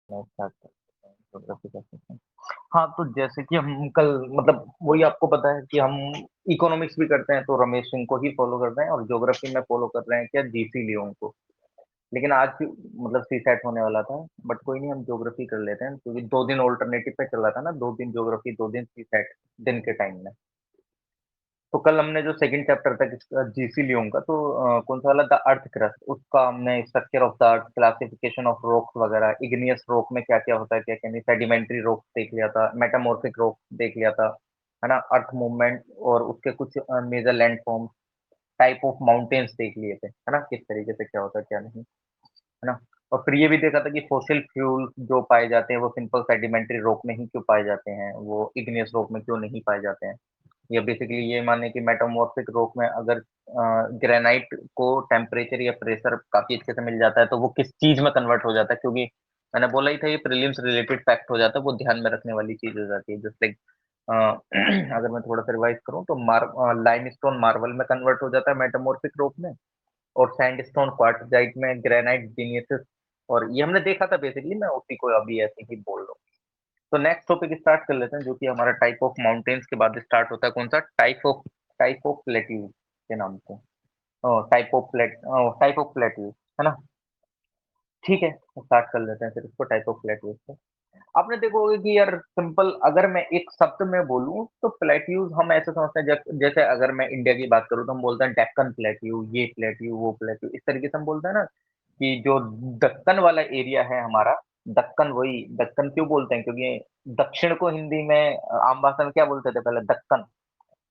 मैं स्टार्ट करते हैं ज्योग्राफी का सेशन। हाँ, तो जैसे कि हम कल मतलब वही आपको पता है कि हम इकोनॉमिक्स भी करते हैं तो रमेश सिंह को ही फॉलो करते हैं और ज्योग्राफी में फॉलो कर रहे हैं क्या जीसी लियोन को। लेकिन आज मतलब सी सेट होने वाला था बट कोई नहीं हम ज्योग्राफी कर लेते हैं क्योंकि 2 दिन ऑल्टरनेटिव पे चल रहा था ना 2 दिन ज्योग्राफी 2 दिन सी सेट दिन के टाइम में। तो कल हमने जो सेकंड चैप्टर था किसका जीसी लियोन का तो कौन सा वाला द अर्थ क्रस्ट उसका हमने structure of the earth classification of rocks वगैरह इग्नियस रॉक में क्या क्या होता है क्या क्या नहीं सेडिमेंट्री रॉक देख लिया था मेटामॉर्फिक रॉक देख लिया था है ना अर्थ मूवमेंट और उसके कुछ major landform type of mountains देख लिए थे है ना किस तरीके से क्या होता है क्या नहीं है ना और फिर ये भी देखा था कि फॉसिल फ्यूल जो पाए जाते हैं वो सिंपल सेडिमेंट्री रॉक में ही क्यों पाए जाते हैं वो इग्नियस रॉक में क्यों नहीं पाए जाते हैं या बेसिकली ये माने कि मेटामॉर्फिक रॉक में अगर ग्रेनाइट को टेम्परेचर या प्रेशर काफी अच्छे से मिल जाता है तो वो किस चीज में कन्वर्ट हो जाता है क्योंकि मैंने बोला ही था ये प्रीलिम्स रिलेटेड फैक्ट हो जाता है वो ध्यान में रखने वाली चीज हो जाती है जस्ट लाइक अगर मैं थोड़ा सा रिवाइज करूं तो लाइमस्टोन मार्बल में कन्वर्ट हो जाता है मेटामॉर्फिक रॉक में और सैंडस्टोन क्वार्टजाइट में ग्रेनाइट जीनियसिस और ये हमने देखा था बेसिकली मैं उसी को अभी ऐसे ही बोल रहा हूँ तो नेक्स्ट टॉपिक स्टार्ट कर लेते हैं जो कि हमारा टाइप ऑफ माउंटेन्स के बाद स्टार्ट होता है कौन सा टाइप ऑफ प्लेट्यूज के नाम से टाइप ऑफ प्लेट्यूज है ना ठीक है तो स्टार्ट कर लेते हैं फिर इसको टाइप ऑफ प्लेट्यूज से आपने देखोगे कि यार सिंपल अगर मैं एक शब्द में बोलूं तो प्लेट्यूज हम ऐसे समझते हैं जैसे अगर मैं इंडिया की बात करूं तो हम बोलते हैं डेक्कन प्लेट्यू ये प्लेट्यू वो प्लेट्यू इस तरीके से हम बोलते हैं ना कि जो दक्कन वाला एरिया है हमारा दक्कन वही दक्कन क्यों बोलते हैं क्योंकि दक्षिण को हिंदी में आम भाषा में क्या बोलते थे पहले दक्कन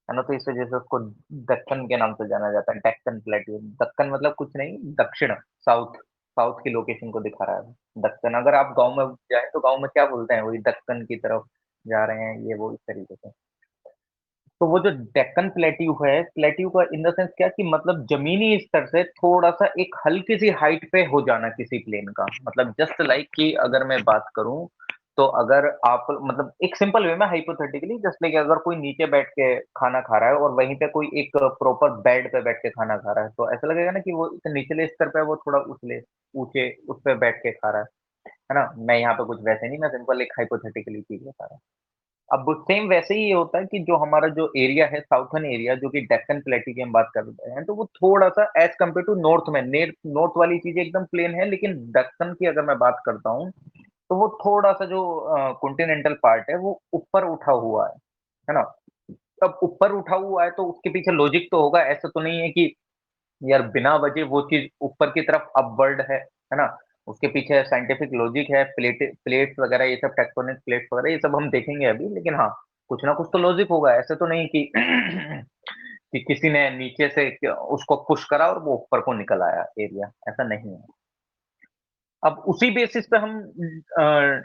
है ना तो इस वजह से उसको दक्कन के नाम से जाना जाता है डेक्कन प्लेट्यू दक्कन मतलब कुछ नहीं दक्षिण साउथ साउथ की लोकेशन को दिखा रहा है दक्कन अगर आप गांव में जाए तो गांव में क्या बोलते हैं वही दक्कन की तरफ जा रहे हैं ये वो इस तरीके से तो वो जो डेक्कन प्लेट्यू है प्लेट्यू का इन द सेंस क्या कि मतलब जमीनी स्तर से थोड़ा सा एक हल्की सी हाइट पे हो जाना किसी प्लेन का मतलब जस्ट लाइक कि अगर मैं बात करूं तो अगर आप मतलब एक सिंपल वे में हाइपोथेटिकली जस्ट लाइक अगर कोई नीचे बैठ के खाना खा रहा है और वहीं पे कोई एक प्रॉपर बेड पे बैठ के खाना खा रहा है तो ऐसा लगेगा ना कि वो एक निचले स्तर पे है, वो थोड़ा उछले ऊंचे उस पे बैठ के खा रहा है ना मैं यहाँ पे कुछ वैसे नहीं मैं सिंपल एक हाइपोथेटिकली चीज बता रहा हूँ अब सेम वैसे ही ये होता है कि जो हमारा जो एरिया है साउथर्न एरिया जो कि डेक्कन प्लेट्यू की हम बात कर रहे हैं तो वो थोड़ा सा एज कम्पेयर टू नॉर्थ में नॉर्थ वाली चीजें एकदम प्लेन है लेकिन दक्कन की अगर मैं बात करता हूँ तो वो थोड़ा सा जो कॉन्टिनेंटल पार्ट है वो ऊपर उठा हुआ है ना अब ऊपर उठा हुआ है तो उसके पीछे लॉजिक तो होगा ऐसा तो नहीं है कि यार बिना वजह वो चीज ऊपर की तरफ अपवर्ड है ना उसके पीछे साइंटिफिक लॉजिक है प्लेट्स वगैरह ये सब टेक्टोनिक प्लेट्स वगैरह ये सब हम देखेंगे अभी लेकिन हाँ कुछ ना कुछ तो लॉजिक होगा ऐसे तो नहीं कि कि किसी ने नीचे से उसको पुश करा और वो ऊपर को निकल आया एरिया ऐसा नहीं है अब उसी बेसिस पे हम अ,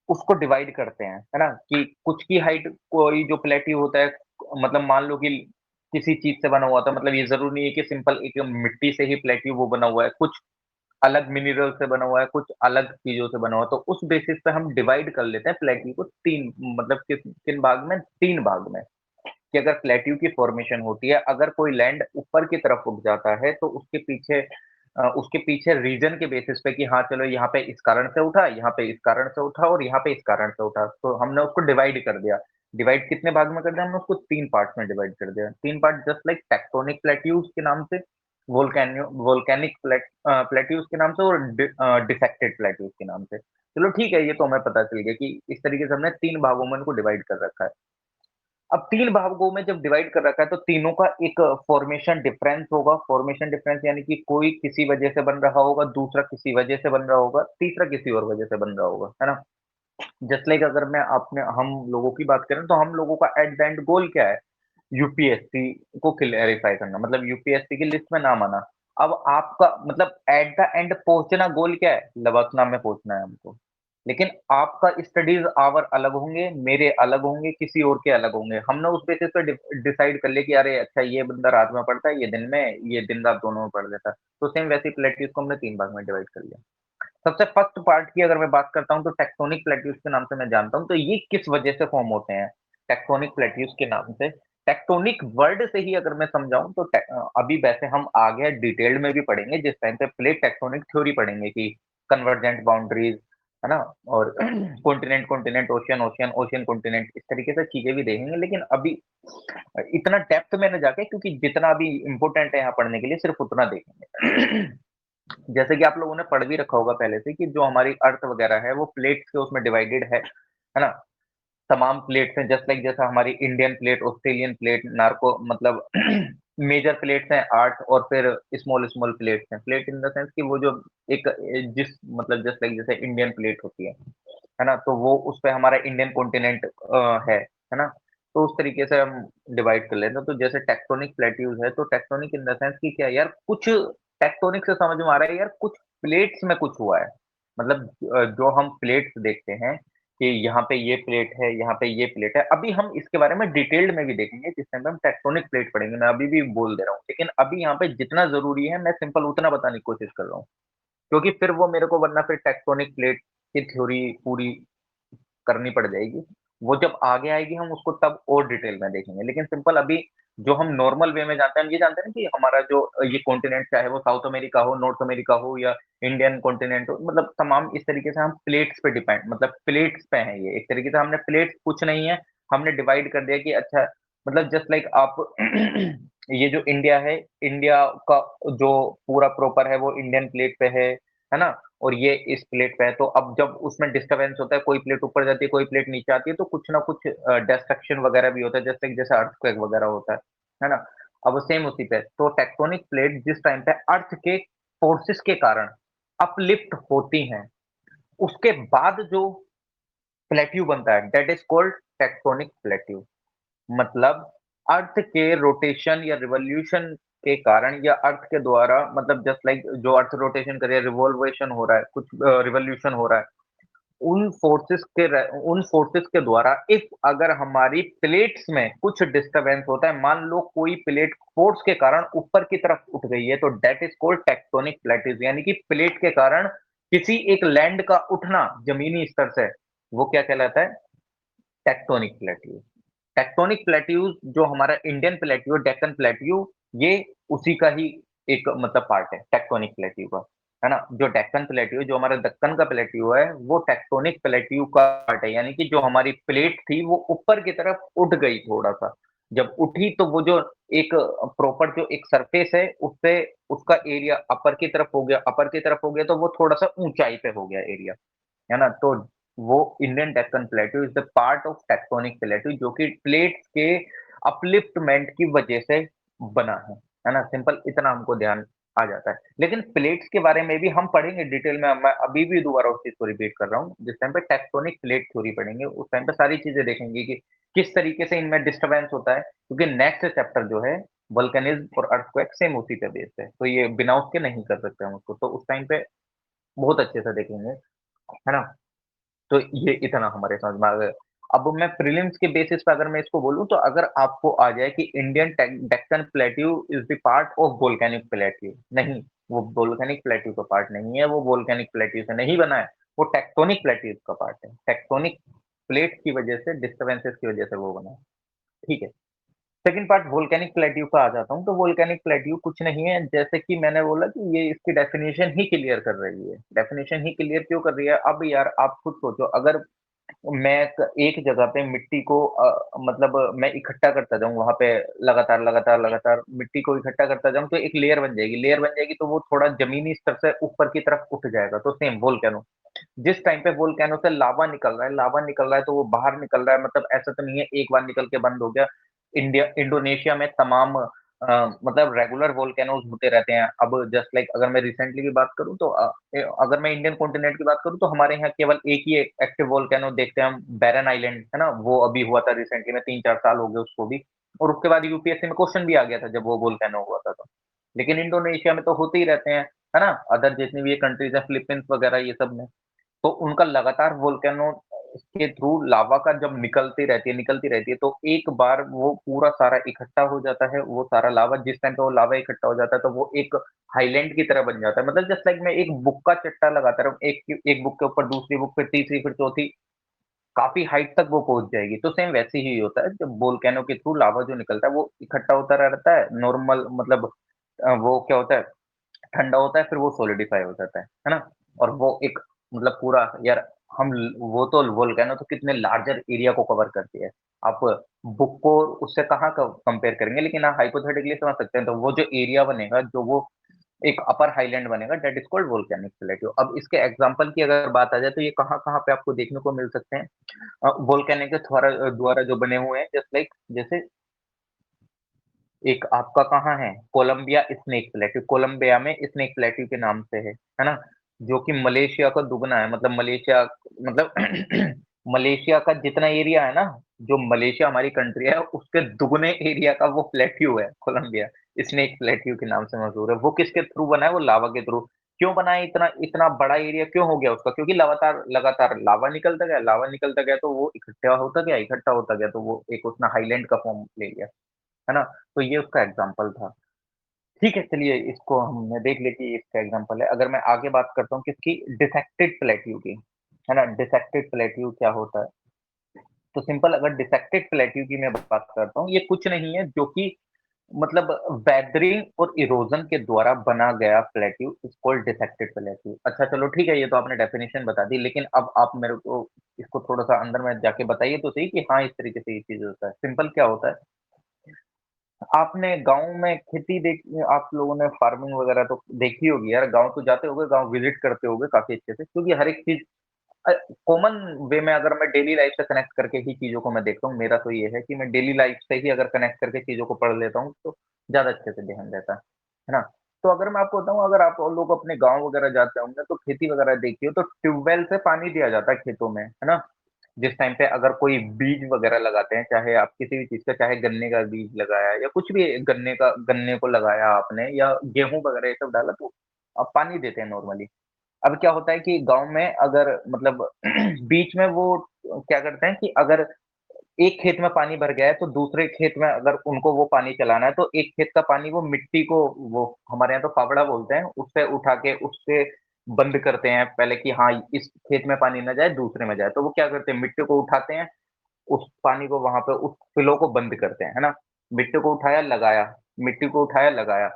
उसको डिवाइड करते हैं है ना कि कुछ की हाइट कोई जो प्लेट्यू होता है मतलब मान लो कि किसी चीज से बना हुआ था मतलब ये जरूरी नहीं है कि सिंपल एक मिट्टी से ही प्लेट्यू वो बना हुआ है कुछ अलग मिनरल से बना हुआ है कुछ अलग चीजों से बना हुआ है तो उस बेसिस पे हम डिवाइड कर लेते हैं प्लेट्यू को तीन मतलब किन भाग में तीन भाग में कि अगर प्लेट्यू की फॉर्मेशन होती है अगर कोई लैंड ऊपर की तरफ उठ जाता है तो उसके पीछे रीजन के बेसिस पे कि हाँ चलो यहाँ पे इस कारण से उठा यहाँ पे इस कारण से उठा और यहाँ पे इस कारण से उठा तो हमने उसको डिवाइड कर दिया डिवाइड कितने भाग में कर दिया हमने उसको तीन पार्ट्स में डिवाइड कर दिया तीन part just like tectonic plateaus के नाम से वोल्केनिक प्लेट्यूज के नाम से और डिसेक्टेड प्लेट्यूज के नाम से चलो ठीक है ये तो हमें पता चल गया कि इस तरीके से हमने तीन भागों में इनको डिवाइड कर रखा है अब तीन भागों में जब डिवाइड कर रखा है तो तीनों का एक फॉर्मेशन डिफरेंस होगा फॉर्मेशन डिफरेंस यानी कि कोई किसी वजह से बन रहा होगा दूसरा किसी वजह से बन रहा होगा तीसरा किसी और वजह से बन रहा होगा है ना जस्ट लाइक अगर मैं अपने हम लोगों की बात करें तो हम लोगों का एट द एंड गोल क्या है यूपीएससी को क्लेरिफाई करना मतलब यूपीएससी की लिस्ट में नाम आना अब आपका मतलब एट द एंड पहुंचना गोल क्या है लवासना में पहुंचना है हमको लेकिन आपका स्टडीज आवर अलग होंगे मेरे अलग होंगे किसी और के अलग होंगे हमने उस बेसिस पे डिसाइड कर लिया कि अरे अच्छा ये बंदा रात में पढ़ता है ये दिन में ये दिन रात दोनों में पढ़ लेता है तो सेम वैसे प्लेट्यूज को हमने तीन भाग में डिवाइड कर लिया सबसे फर्स्ट पार्ट की अगर मैं बात करता हूँ तो टेक्टोनिक प्लेट्यूज के नाम से मैं जानता हूँ तो ये किस वजह से फॉर्म होते हैं टेक्टोनिक प्लेट्यूज के नाम से टेक्टोनिक वर्ड से ही अगर मैं समझाऊं तो अभी वैसे हम आगे डिटेल्ड में भी पढ़ेंगे जिस टाइम पे प्लेट टेक्टोनिक थ्योरी पढ़ेंगे कि कन्वर्जेंट बाउंड्रीज है ना? और continent continent, ocean ocean, ocean continent, इस तरीके से चीज़ें भी देखेंगे, लेकिन अभी इतना डेप्थ में ना जाके, क्योंकि जितना अभी इम्पोर्टेंट है यहाँ पढ़ने के लिए सिर्फ़ उतना देखेंगे। जैसे कि आप लोगों ने पढ़ भी रखा होगा पहले से कि जो हमारी अर्थ वगैरह है वो प्लेट्स के उसमें डिवाइडेड है ना? तमाम प्लेट्स हैं, जस्ट लाइक जैसा हमारी Indian plate, Australian plate, narco मतलब मेजर प्लेट्स हैं 8, और फिर स्मॉल स्मॉल प्लेट्स हैं। प्लेट इन द सेंस कि वो जो एक जिस मतलब जस्ट लाइक जैसे इंडियन प्लेट होती है ना? तो वो उस पे हमारा इंडियन कॉन्टिनेंट है ना? तो उस तरीके से हम डिवाइड कर लेते हैं। तो जैसे टेक्टोनिक प्लेट्यूज है, तो टेक्टोनिक इन द सेंस कि क्या यार, कुछ टेक्टोनिक से समझ में आ रहा है यार, कुछ प्लेट्स में कुछ हुआ है। मतलब जो हम प्लेट्स देखते हैं कि यहाँ पे ये प्लेट है, यहाँ पे ये प्लेट है। अभी हम इसके बारे में डिटेल्ड में भी देखेंगे, जिस टाइम पे हम टेक्टोनिक प्लेट पढ़ेंगे। मैं अभी भी बोल दे रहा हूँ, लेकिन अभी यहाँ पे जितना ज़रूरी है, मैं सिंपल उतना बताने की कोशिश कर रहा हूँ। क्योंकि फिर वो मेरे को वरना फिर टेक्टोनिक प्लेट की थ्योरी पूरी करनी पड़ जाएगी। वो जब आगे आएगी हम उसको तब और डिटेल में देखेंगे। लेकिन सिंपल अभी जो हम नॉर्मल वे में जानते हैं, हम ये जानते हैं ना कि हमारा जो ये कॉन्टिनेंट चाहे वो साउथ अमेरिका हो, नॉर्थ अमेरिका हो या इंडियन कॉन्टिनेंट हो, मतलब तमाम इस तरीके से हम प्लेट्स पे डिपेंड, मतलब प्लेट्स पे हैं ये। एक तरीके से हमने प्लेट्स कुछ नहीं है, हमने डिवाइड कर दिया कि अच्छा, मतलब जस्ट लाइक आप ये जो इंडिया है, इंडिया का जो पूरा प्रॉपर है वो इंडियन प्लेट पे है ना? और ये इस प्लेट पे है, तो अब जब उसमें डिस्टरबेंस होता है, कोई प्लेट ऊपर जाती है, कोई प्लेट नीचे आती है, तो कुछ ना कुछ डिस्ट्रक्शन वगैरह भी होता है, जैसे अर्थक्वेक वगैरह होता है ना? अब सेम उसी पे, तो टेक्टोनिक प्लेट जिस टाइम पे अर्थ के फोर्सेस के कारण अपलिफ्ट होती हैं, उसके बाद जो प्लेट्यू बनता है, that is called tectonic plateau. मतलब अर्थ के रोटेशन या रिवॉल्यूशन के कारण, या अर्थ के द्वारा, मतलब जस्ट लाइक जो अर्थ रोटेशन कर रही है, रिवॉल्वेशन हो रहा है, कुछ रिवॉल्यूशन हो रहा है, उन फोर्सेस के द्वारा इफ अगर हमारी प्लेट्स में कुछ डिस्टरबेंस होता है, मान लो कोई प्लेट फोर्स के कारण ऊपर की तरफ उठ गई है, तो that is called tectonic plateaus. यानी कि प्लेट के कारण किसी एक लैंड का उठना जमीनी स्तर से, वो क्या कहलाता है? Tectonic plateaus. टेक्टोनिक प्लेट्यूज जो हमारा इंडियन प्लेट्यू, डेक्कन प्लेट्यू, ये उसी का ही एक मतलब पार्ट है टेक्टोनिक प्लेट्यू का, है ना? जो डेक्कन प्लेट्यू, जो हमारा दक्कन का प्लेट्यू है, वो टेक्टोनिक प्लेट्यू का पार्ट है। यानी कि जो हमारी प्लेट थी वो ऊपर की तरफ उठ गई थोड़ा सा। जब उठी तो वो जो एक प्रॉपर जो एक सरफेस है, उससे उसका एरिया अपर की तरफ हो गया, अपर की तरफ हो गया, तो वो थोड़ा सा ऊंचाई पे हो गया एरिया, है ना? तो वो Indian Deccan plateau is the part of tectonic plateau, जो कि प्लेट्स के अपलिफ्टमेंट की वजह से बना है ना? सिंपल इतना हमको ध्यान आ जाता है। लेकिन प्लेट्स के बारे में भी हम पढ़ेंगे डिटेल में। मैं अभी भी दोबारा उस चीज को रिपीट कर रहा हूँ, जिस टाइम पे टेक्टोनिक प्लेट थ्योरी पढ़ेंगे उस टाइम पे सारी चीजें देखेंगे कि किस तरीके से इनमें डिस्टरबेंस होता है, क्योंकि नेक्स्ट चैप्टर जो है वल्केनिज्म और अर्थक्वेक सेम उसी पे बेस्ड है, तो ये बिना उसके नहीं कर सकते हम उसको। तो उस टाइम पे बहुत अच्छे से देखेंगे, है ना? तो ये इतना हमारे समझ में आ गया। अब मैं प्रीलिम्स के बेसिस पे अगर मैं इसको बोलूँ, तो अगर आपको आ जाए कि Indian Deccan plateau is the part of volcanic plateau, नहीं, वो वोल्केनिक प्लेट्यू का पार्ट नहीं है, वो वोल्केनिक प्लेट्यू से नहीं बना है, वो टेक्टोनिक प्लेट्यूज का पार्ट है। टेक्टोनिक प्लेट की वजह से, डिस्टर्बेंसेस की वजह से वो बना है। ठीक है। सेकंड पार्ट वोल्केनिक प्लेट्यू का आ जाता हूँ। तो वोल्केनिक प्लेट्यू कुछ नहीं है, जैसे कि मैंने बोला कि ये इसकी डेफिनेशन ही क्लियर कर रही है। डेफिनेशन ही क्लियर क्यों कर रही है? अब यार आप खुद सोचो, अगर मैं एक जगह पे मिट्टी को मतलब मैं इकट्ठा करता जाऊं, वहां पे लगातार लगातार लगातार मिट्टी को इकट्ठा करता जाऊं, तो एक लेयर बन जाएगी। लेयर बन जाएगी तो वो थोड़ा जमीनी स्तर से ऊपर की तरफ उठ जाएगा। तो सेम वोल्केनो, जिस टाइम पे वोल्केनो से लावा निकल रहा है, लावा निकल रहा है, तो वो बाहर निकल रहा है, मतलब ऐसा तो नहीं है एक बार निकल के बंद हो गया। इंडोनेशिया में तमाम मतलब रेगुलर वोल्केनोज होते रहते हैं। अब जस्ट लाइक अगर मैं रिसेंटली की बात करूं, तो अगर मैं इंडियन कॉन्टिनेंट की बात करूं, तो हमारे यहाँ केवल एक ही एक्टिव वोल्केनो देखते हैं हम, बैरन आइलैंड, है ना? वो अभी हुआ था रिसेंटली में, 3-4 साल हो गए उसको भी। और उसके बाद यूपीएससी में क्वेश्चन भी आ गया था जब वो वोल्केनो हुआ था तो। लेकिन इंडोनेशिया में तो होते ही रहते हैं, है ना? अदर जितनी भी ये कंट्रीज है, फिलीपींस वगैरह, ये सब में तो उनका लगातार वोल्केनो के थ्रू लावा का जब निकलती रहती है, तो एक बार वो पूरा सारा इकट्ठा हो जाता है। वो सारा लावा, जिस टाइम पे वो लावा इकट्ठा हो जाता है, तो वो एक हाईलैंड की तरह बन जाता है। मतलब जस्ट लाइक मैं एक बुक का चट्टा लगाता रहूं, एक बुक के ऊपर दूसरी बुक, फिर तीसरी, फिर चौथी, काफी हाइट तक वो पहुंच जाएगी। तो सेम वैसे ही होता है, जब वोल्केनो के थ्रू लावा जो निकलता है वो इकट्ठा होता रहता है नॉर्मल, मतलब वो क्या होता है, ठंडा होता है, फिर वो सॉलिडिफाई हो जाता है ना? और वो एक मतलब पूरा यार हम वो तो वोल्केनो तो कितने लार्जर एरिया को कवर करती है। आप बुक को उससे कहाँ कंपेयर करेंगे, लेकिन आप हाइपोथेटिकली समझ सकते हैं। तो वो जो एरिया बनेगा, जो वो एक अपर हाईलैंड बनेगा, that is called volcanic plateau. अब इसके एग्जांपल की अगर बात आ जाए तो ये कहाँ-कहाँ पे आपको देखने को मिल सकते हैं? वोल्केनिक के द्वारा द्वारा जो बने हुए हैं, जस्ट लाइक जैसे एक आपका कहाँ है? कोलंबिया स्नेक प्लेट्यू, कोलंबिया में स्नेक प्लेट्यू के नाम से है ना? जो कि मलेशिया का दुगना है, मतलब मलेशिया मतलब मलेशिया का जितना एरिया है ना, जो मलेशिया हमारी कंट्री है, उसके दुगने एरिया का वो प्लेट्यू है कोलंबिया, स्नेक प्लेट्यू के नाम से मशहूर है। वो किसके थ्रू बना है? वो लावा के थ्रू। क्यों बना है इतना इतना बड़ा एरिया क्यों हो गया उसका? क्योंकि लगातार लगातार लावा निकलता गया तो वो इकट्ठा होता गया तो वो एक उसने हाईलैंड का फॉर्म ले लिया। है ना? तो ये उसका एग्ज़ाम्पल था। ठीक है, चलिए इसको हमने देख लिया कि इसका एग्ज़ाम्पल है। अगर मैं आगे बात करता हूँ किसकी डिसेक्टेड प्लेट्यू की, है ना? डिसेक्टेड प्लेट्यू क्या होता है? तो सिंपल अगर डिसेक्टेड प्लेट्यू की मैं बात करता हूँ, ये कुछ नहीं है जो कि मतलब वेदरिंग और इरोजन के द्वारा बना गया plateau is called dissected plateau. अच्छा चलो ठीक है, ये तो आपने डेफिनिशन बता दी, लेकिन अब आप मेरे को इसको थोड़ा-सा अंदर में जाके बताइए तो सही कि हाँ, इस तरीके से ये चीज़ होता है। सिंपल क्या होता है? आपने गाँव में खेती देखी, आप लोगों ने फार्मिंग वगैरह तो देखी होगी यार, गाँव तो जाते होंगे, गाँव विज़िट करते होंगे काफ़ी अच्छे से, क्योंकि हर एक चीज़ अ, कॉमन वे में अगर मैं डेली लाइफ़ से कनेक्ट करके ही चीज़ों को मैं देखता हूँ, मेरा तो ये है कि मैं डेली लाइफ़ से ही अगर कनेक्ट करके चीज़ों को पढ़ लेता हूँ, तो ज़्यादा अच्छे से ध्यान रहता है ना? तो अगर मैं आपको बताऊँ, अगर आप लोग अपने गाँव वगैरह जाते होंगे, तो खेती वगैरह देखी हो, तो ट्यूबवेल से पानी दिया जाता है खेतों में, है ना? जिस टाइम पे अगर कोई बीज वगैरह लगाते हैं, चाहे आप किसी भी चीज़ का, चाहे गन्ने का बीज लगाया या कुछ भी गन्ने को लगाया आपने या गेहूँ वगैरह ये सब डाला तो आप पानी देते हैं नॉर्मली। अब क्या होता है कि गाँव में अगर मतलब बीच में वो क्या करते हैं कि अगर एक खेत में पानी भर गया है, तो दूसरे खेत में अगर उनको वो पानी चलाना है, तो एक खेत का पानी वो मिट्टी को वो हमारे यहाँ तो फावड़ा बोलते हैं, उससे उठा के उससे बंद करते हैं पहले कि हाँ, इस खेत में पानी ना जाए, दूसरे में जाए। तो वो क्या करते हैं, मिट्टी को उठाते हैं, उस पानी को वहाँ पे उस फ्लो को बंद करते हैं, है ना? मिट्टी को उठाया, लगाया, मिट्टी को उठाया, लगाया।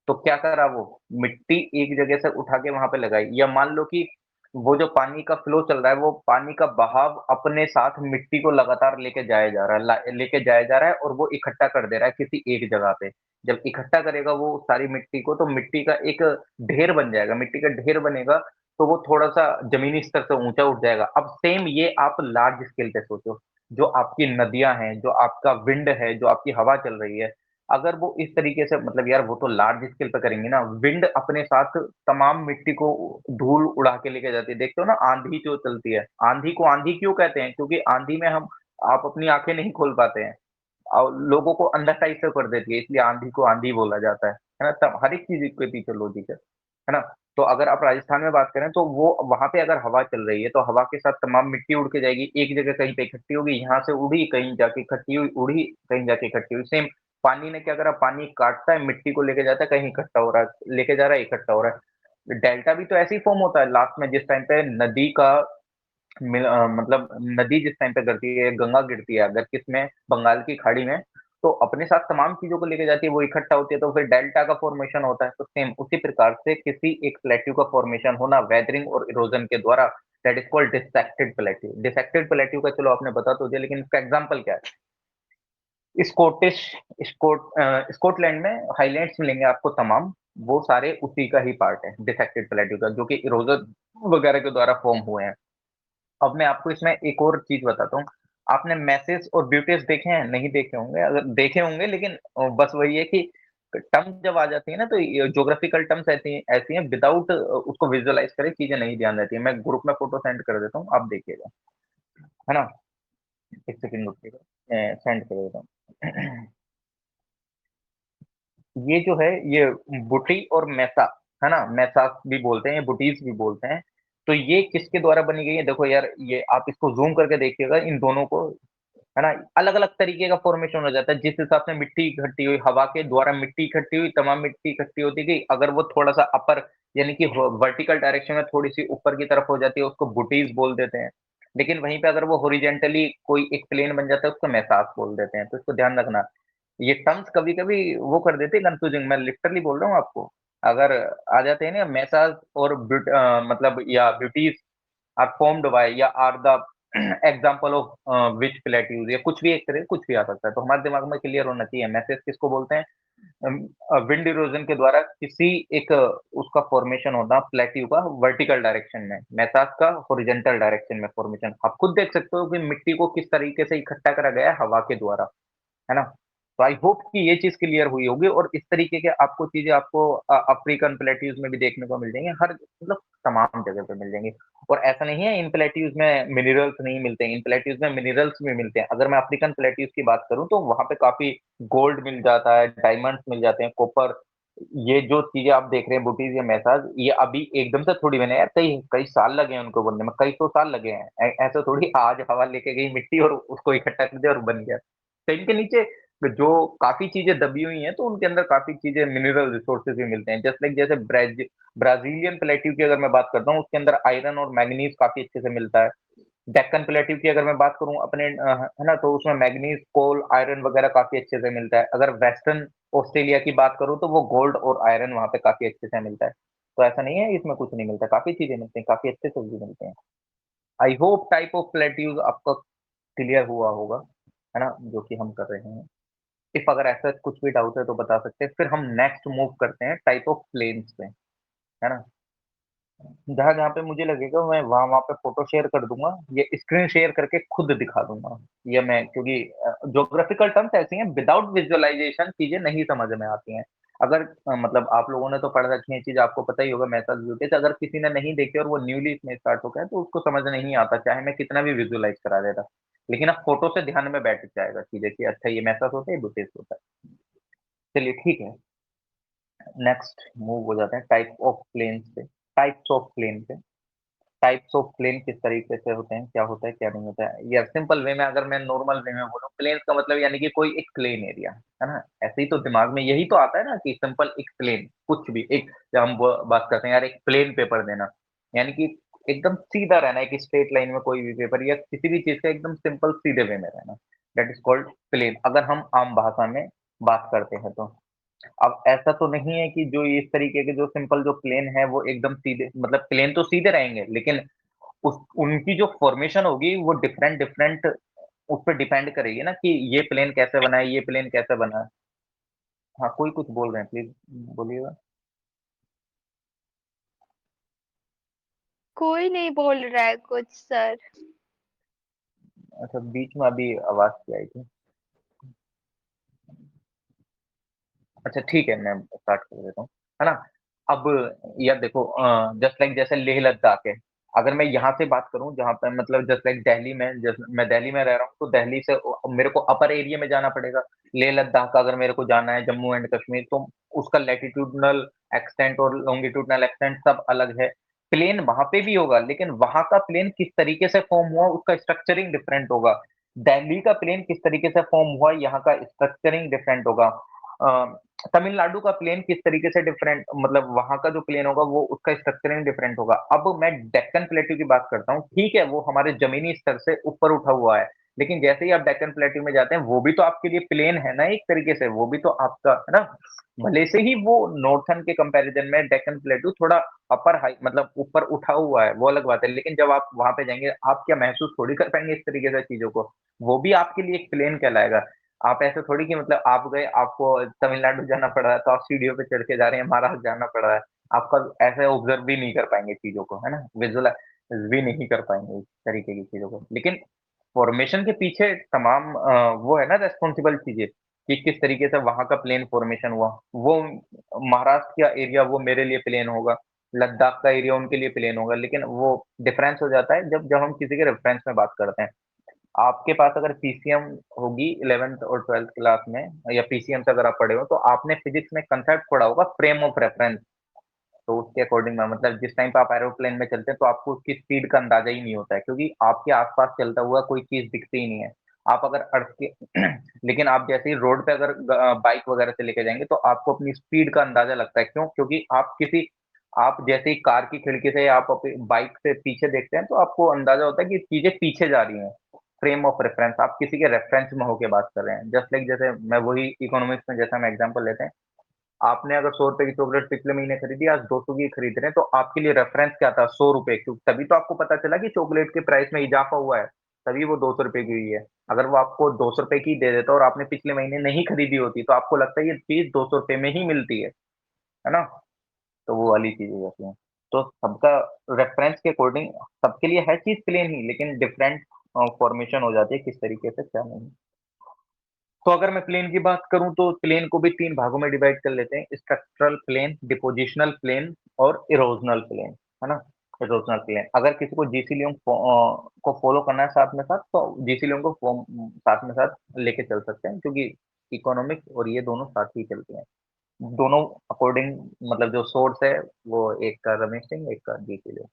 तो क्या करा वो, मिट्टी एक जगह से उठा के वहाँ पे लगाई या मान लो कि वो जो पानी का फ्लो चल रहा है, वो पानी का बहाव अपने साथ मिट्टी को लगातार लेके जाया जा रहा है, लेके जाया जा रहा है और वो इकट्ठा कर दे रहा है किसी एक जगह पे। जब इकट्ठा करेगा वो सारी मिट्टी को, तो मिट्टी का एक ढेर बन जाएगा, मिट्टी का ढेर बनेगा, तो वो थोड़ा-सा ज़मीनी स्तर से ऊँचा उठ जाएगा। अब सेम ये आप लार्ज स्केल पे सोचो, जो आपकी नदियाँ हैं, जो आपका विंड है, जो आपकी हवा चल रही है, अगर वो इस तरीके से मतलब यार वो तो लार्ज स्केल पे करेंगे ना, विंड अपने साथ तमाम मिट्टी को धूल उड़ा के लेके जाती है। देखते हो ना आँधी जो चलती है, आँधी को आँधी क्यों कहते हैं? क्योंकि आँधी में हम आप अपनी आँखें नहीं खोल पाते हैं और लोगों को अंधा टाइप से कर देती है, इसलिए आँधी को आँधी बोला जाता है ना? तब हर एक चीज़ के पीछे लॉजिक है ना? तो अगर आप राजस्थान में बात करें तो वो वहाँ पे अगर हवा चल रही है, तो हवा के साथ तमाम मिट्टी उड़ के जाएगी, एक जगह कहीं पे इकट्ठी होगी, यहाँ से उड़ी, कहीं जाके इकट्ठी हुई, उड़ी, कहीं जाके इकट्ठी हुई। सेम पानी ने क्या करा, पानी काटता है, मिट्टी को लेके जाता है, कहीं इकट्ठा हो रहा है, लेके जा रहा है, इकट्ठा हो रहा है। डेल्टा भी तो ऐसे ही फॉर्म होता है लास्ट में जिस टाइम पे नदी का मतलब नदी जिस टाइम पे गिरती है, गंगा गिरती है अगर किसमें बंगाल की खाड़ी में, तो अपने साथ तमाम चीज़ों को लेके जाती है, वो इकट्ठा होती है, तो फिर डेल्टा का फॉर्मेशन होता है। तो सेम उसी प्रकार से किसी एक प्लेट्यू का फॉर्मेशन होना वेदरिंग और इरोजन के द्वारा, that is called dissected plateau. Dissected plateau का चलो आपने बता तो दिया, लेकिन इसका एग्ज़ाम्पल क्या है? स्कॉटिश स्कॉटलैंड में हाइलैंड्स मिलेंगे आपको तमाम, वो सारे उसी का ही पार्ट है, डिसेक्टेड प्लेट्यू का, जो कि इरोजन वगैरह के द्वारा फॉर्म हुए हैं। अब मैं आपको इसमें एक और चीज़ बताता हूँ। आपने मेसेज और ब्यूटेज देखे हैं? नहीं देखे होंगे, अगर देखे होंगे लेकिन बस वही है कि टर्म्स जब आ जाती है ना, तो ये ज्योग्राफिकल टर्म्स ऐसी हैं विदाउट उसको विजुअलाइज़ करे चीज़ें नहीं ध्यान रहती हैं। मैं ग्रुप में फ़ोटो सेंड कर देता हूँ, आप देखिएगा, है ना? 1 सेकंड रुकिएगा, मैं सेंड कर देता हूँ। ये जो है ये बुटी और मेसा, है ना? मेसा भी बोलते हैं, ये बुटीस भी बोलते हैं। तो ये किसके द्वारा बनी गई है? देखो यार, ये आप इसको ज़ूम करके देखिएगा इन दोनों को, है ना? अलग-अलग तरीके का फ़ॉर्मेशन हो जाता है, जिस हिसाब से मिट्टी इकट्ठी हुई, हवा के द्वारा मिट्टी इकट्ठी हुई, तमाम मिट्टी इकट्ठी होती गई। अगर वो थोड़ा-सा अपर यानी कि ह वर्टिकल डायरेक्शन में थोड़ी-सी ऊपर की तरफ हो जाती है, उसको बुटीज़ बोल देते हैं। लेकिन वहीं पे अगर वो हॉरिज़ॉन्टली कोई एक प्लेन बन जाता है, उसको मेसास बोल देते हैं। तो इसको ध्यान रखना। ये टर्म्स कभी-कभी वो कर देते हैं कन्फ्यूज़िंग, मैं लिटरली बोल रहा हूँ आपको। अगर आ जाते हैं ना मेसास और मतलब या ब्यूटीज़, आर फॉर्म्ड बाय या are the example of which plateaus, या कुछ भी एक तरह कुछ भी आ सकता है। तो हमारे दिमाग में क्लियर होना चाहिए मैसेज किसको बोलते हैं। विंड इरोजन के द्वारा किसी एक उसका फॉर्मेशन होना प्लेट्यू का वर्टिकल डायरेक्शन में, मैसाज का हॉरिजॉन्टल डायरेक्शन में फॉर्मेशन। आप खुद देख सकते हो कि मिट्टी को किस तरीके से इकट्ठा करा गया है हवा के द्वारा, है ना? तो आई होप कि ये चीज़ क्लियर हुई होगी, और इस तरीके के आपको चीज़ें आपको अफ्रीकन प्लेट्यूज में भी देखने को मिल जाएँगी, हर मतलब तमाम जगह पे मिल जाएँगी। और ऐसा नहीं है इन प्लेट्यूज में मिनरल्स नहीं मिलते हैं, इन प्लेट्यूज में मिनरल्स भी मिलते हैं। अगर मैं अफ्रीकन प्लेट्यूज की बात करूँ तो वहाँ पे काफ़ी गोल्ड मिल जाता है, डायमंड्स मिल जाते हैं, कॉपर। ये जो चीज़ें आप देख रहे हैं बुटीज़ या मैसाज, ये अभी एकदम से थोड़ी बने हैं यार, कई कई साल लगे हैं उनको बनने में, कई 100 साल लगे हैं। ऐसा थोड़ी आज हवा लेके गई मिट्टी और उसको इकट्ठा कर दिया और बन गया। तो इनके नीचे जो काफ़ी चीज़ें दबी हुई हैं, तो उनके अंदर काफ़ी चीज़ें मिनरल रिसोर्सेज़ भी मिलते हैं। जस्ट लाइक जैसे ब्राज़ीलियन प्लेट्यू की अगर मैं बात करता हूँ, उसके अंदर आयरन और मैंगनीज़ काफ़ी अच्छे से मिलता है। डेक्कन प्लेट्यू की अगर मैं बात करूँ अपने है ना, तो उसमें मैंगनीज़, कोल, आयरन वगैरह काफ़ी अच्छे से मिलता है। अगर वेस्टर्न ऑस्ट्रेलिया की बात करूँ तो वो गोल्ड और आयरन वहाँ पे काफ़ी अच्छे से मिलता है। तो ऐसा नहीं है इसमें कुछ नहीं मिलता, काफ़ी चीज़ें मिलती हैं, काफ़ी अच्छे से भी मिलते हैं। I hope type of plateaus आपका क्लियर हुआ होगा, है ना? जो कि हम कर रहे हैं। इफ अगर ऐसा कुछ भी डाउट है तो बता सकते हैं। फिर हम नेक्स्ट मूव करते हैं टाइप ऑफ प्लेन्स पे, है ना? जहाँ-जहाँ पे मुझे लगेगा मैं वहाँ-वहाँ पे फ़ोटो शेयर कर दूँगा, या स्क्रीन शेयर करके खुद दिखा दूँगा। या मैं क्योंकि ज्योग्राफिकल टर्म्स ऐसी हैं, विदाउट विज़ुअलाइज़ेशन चीज़ें नहीं समझ में आती हैं। अगर मतलब आप लोगों ने तो पढ़ रखी हैं चीज़ें, आपको पता ही होगा मेथड्स ब्यूटीज़, अगर किसी ने नहीं देखी और वो न्यूली इसमें स्टार्ट हो गया है, तो उसको समझ नहीं आता, चाहे मैं कितना भी विज़ुअलाइज़ करा देता। लेकिन अब फ़ोटो से ध्यान में बैठ जाएगा चीज़ें कि अच्छा ये मेथड होता है, ये ब्यूटीज़ होता है। चलिए ठीक है, नेक्स्ट मूव हो जाते हैं टाइप ऑफ प्लेन्स पे, टाइप्स ऑफ प्लेन पे। टाइप्स ऑफ प्लेन किस तरीके से होते हैं, क्या होता है, क्या नहीं होता है? या सिंपल वे में अगर मैं नॉर्मल वे में बोलूँ, प्लेन्स का मतलब यानी कि कोई एक प्लेन एरिया, है ना? ऐसे ही तो दिमाग में यही तो आता है ना कि सिंपल एक प्लेन, कुछ भी एक, जब हम ब बात करते हैं यार एक प्लेन पेपर देना, यानी कि एकदम सीधा रहना, एक स्ट्रेट लाइन में कोई भी पेपर या किसी भी चीज़ का एकदम सिंपल सीधे वे में रहना, दैट इज़ कॉल्ड प्लेन, अगर हम आम भाषा में बात करते हैं तो। अब ऐसा तो नहीं है कि जो इस तरीके के जो सिंपल जो प्लेन है वो एकदम सीधे, मतलब प्लेन तो सीधे रहेंगे, लेकिन उस उनकी जो फॉर्मेशन होगी वो डिफरेंट डिफरेंट उस पे डिपेंड करेगी ना कि ये प्लेन कैसे बना है, ये प्लेन कैसे बना है। हाँ, कोई कुछ बोल रहे हैं, प्लीज़ बोलिएगा। कोई नहीं बोल रहा है कुछ सर। अच्छा, बीच में अभी आवाज़ सी आई थी। अच्छा ठीक है, मैं स्टार्ट कर देता हूँ, है ना? अब यार देखो जस्ट लाइक जैसे लेह लद्दाख है, अगर मैं यहाँ से बात करूँ जहाँ पे मतलब जस्ट लाइक दिल्ली में, जैसे मैं दिल्ली में रह रहा हूँ, तो दिल्ली से मेरे को अपर एरिया में जाना पड़ेगा। लेह लद्दाख का अगर मेरे को जाना है, जम्मू एंड कश्मीर, तो उसका लैटिट्यूडनल एक्सटेंट और लॉन्गिट्यूडनल एक्सटेंट सब अलग है। प्लेन वहाँ पे भी होगा, लेकिन वहाँ का प्लेन किस तरीके से फॉर्म हुआ, उसका स्ट्रक्चरिंग डिफरेंट होगा। दिल्ली का प्लेन किस तरीके से फॉर्म हुआ, यहाँ का स्ट्रक्चरिंग डिफरेंट होगा। तमिलनाडु का प्लेन किस तरीके से डिफरेंट, मतलब वहाँ का जो प्लेन होगा वो उसका स्ट्रक्चरिंग डिफरेंट होगा। अब मैं डेक्कन प्लेट्यू की बात करता हूँ, ठीक है वो हमारे ज़मीनी स्तर से ऊपर उठा हुआ है, लेकिन जैसे ही आप डेक्कन प्लेट्यू में जाते हैं, वो भी तो आपके लिए प्लेन है ना एक तरीके से, वो भी तो आपका है ना? भले से ही वो नॉर्थर्न के कंपैरिज़न में डेक्कन प्लेट्यू थोड़ा अपर हाई मतलब ऊपर उठा हुआ है, वो अलग बात है। लेकिन जब आप वहाँ पे जाएँगे, आप क्या महसूस थोड़ी कर पाएँगे इस तरीके से चीज़ों को, वो भी आपके लिए एक प्लेन कहलाएगा। आप ऐसे थोड़ी कि मतलब आप गए, आपको तमिलनाडु जाना पड़ रहा है, तो आप सीढ़ियों पे चढ़ के जा रहे हैं, महाराष्ट्र जाना पड़ रहा है। आपका ऐसे ऑब्ज़र्व भी नहीं कर पाएँगे चीज़ों को, है ना? विज़ुअलाइज़ भी नहीं कर पाएँगे इस तरीके की चीज़ों को। लेकिन फ़ॉर्मेशन के पीछे तमाम वो है ना रिस्पॉन्सिबल चीज़ें, कि किस तरीके से वहाँ का प्लेन फ़ॉर्मेशन हुआ। वो महाराष्ट्र का एरिया वो मेरे लिए प्लेन होगा, लद्दाख का एरिया उनके लिए प्लेन होगा, लेकिन वो डिफरेंस हो जाता है जब जब हम किसी के रेफ़रेंस में बात करते हैं। आपके पास अगर पीसीएम होगी 11th और 12th क्लास में, या पीसीएम से अगर आप पढ़े हो, तो आपने फिजिक्स में कंसेप्ट पढ़ा होगा फ्रेम ऑफ रेफरेंस। तो उसके अकॉर्डिंग में मतलब जिस टाइम पे आप एरोप्लेन में चलते हैं तो आपको उसकी स्पीड का अंदाजा ही नहीं होता है, क्योंकि आपके आसपास चलता हुआ कोई चीज दिखती ही नहीं है। आप अगर अर्थ के लेकिन आप जैसे ही रोड पे अगर बाइक वगैरह से लेके जाएंगे तो आपको अपनी स्पीड का अंदाजा लगता है, क्यों? क्योंकि आप जैसे ही कार की खिड़की से आप अपनी बाइक से पीछे देखते हैं तो आपको अंदाजा होता है कि चीजें पीछे जा रही हैं। फ्रेम ऑफ रेफरेंस, आप किसी के रेफरेंस में होके बात कर रहे हैं। जस्ट लाइक जैसे मैं वही इकोनॉमिक्स में जैसा हम एग्जांपल लेते हैं, आपने अगर 100 रुपए की चॉकलेट पिछले महीने खरीदी, आज 200 की खरीद रहे हैं, तो आपके लिए रेफरेंस क्या था? 100 रुपए, क्योंकि तभी तो आपको पता चला कि चॉकलेट के प्राइस में इजाफा हुआ है, तभी वो 200 रुपए की हुई है। अगर वो आपको 200 रुपए की दे देता और आपने पिछले महीने नहीं खरीदी होती, तो आपको लगता है ये चीज 200 रुपए में ही मिलती है ना? तो वो वाली चीज हो जाती है। तो सबका रेफरेंस के अकॉर्डिंग सबके लिए है चीज प्लेन ही, लेकिन डिफरेंट फॉर्मेशन हो जाती है, किस तरीके से क्या नहीं। तो अगर मैं प्लेन की बात करूं तो प्लेन को भी 3 भागों में डिवाइड कर लेते हैं: स्ट्रक्चरल प्लेन, डिपोजिशनल प्लेन और इरोजनल प्लेन, है ना? इरोजनल प्लेन, अगर किसी को जीसी लियोंग को फॉलो करना है साथ में साथ, तो जीसी लियोंग को साथ में साथ लेके चल सकते हैं, क्योंकि इकोनॉमिक्स और ये दोनों साथ ही चलते हैं। दोनों अकॉर्डिंग, मतलब जो सोर्स है वो एक का रमेश सिंह, एक का जीसी लियोंग,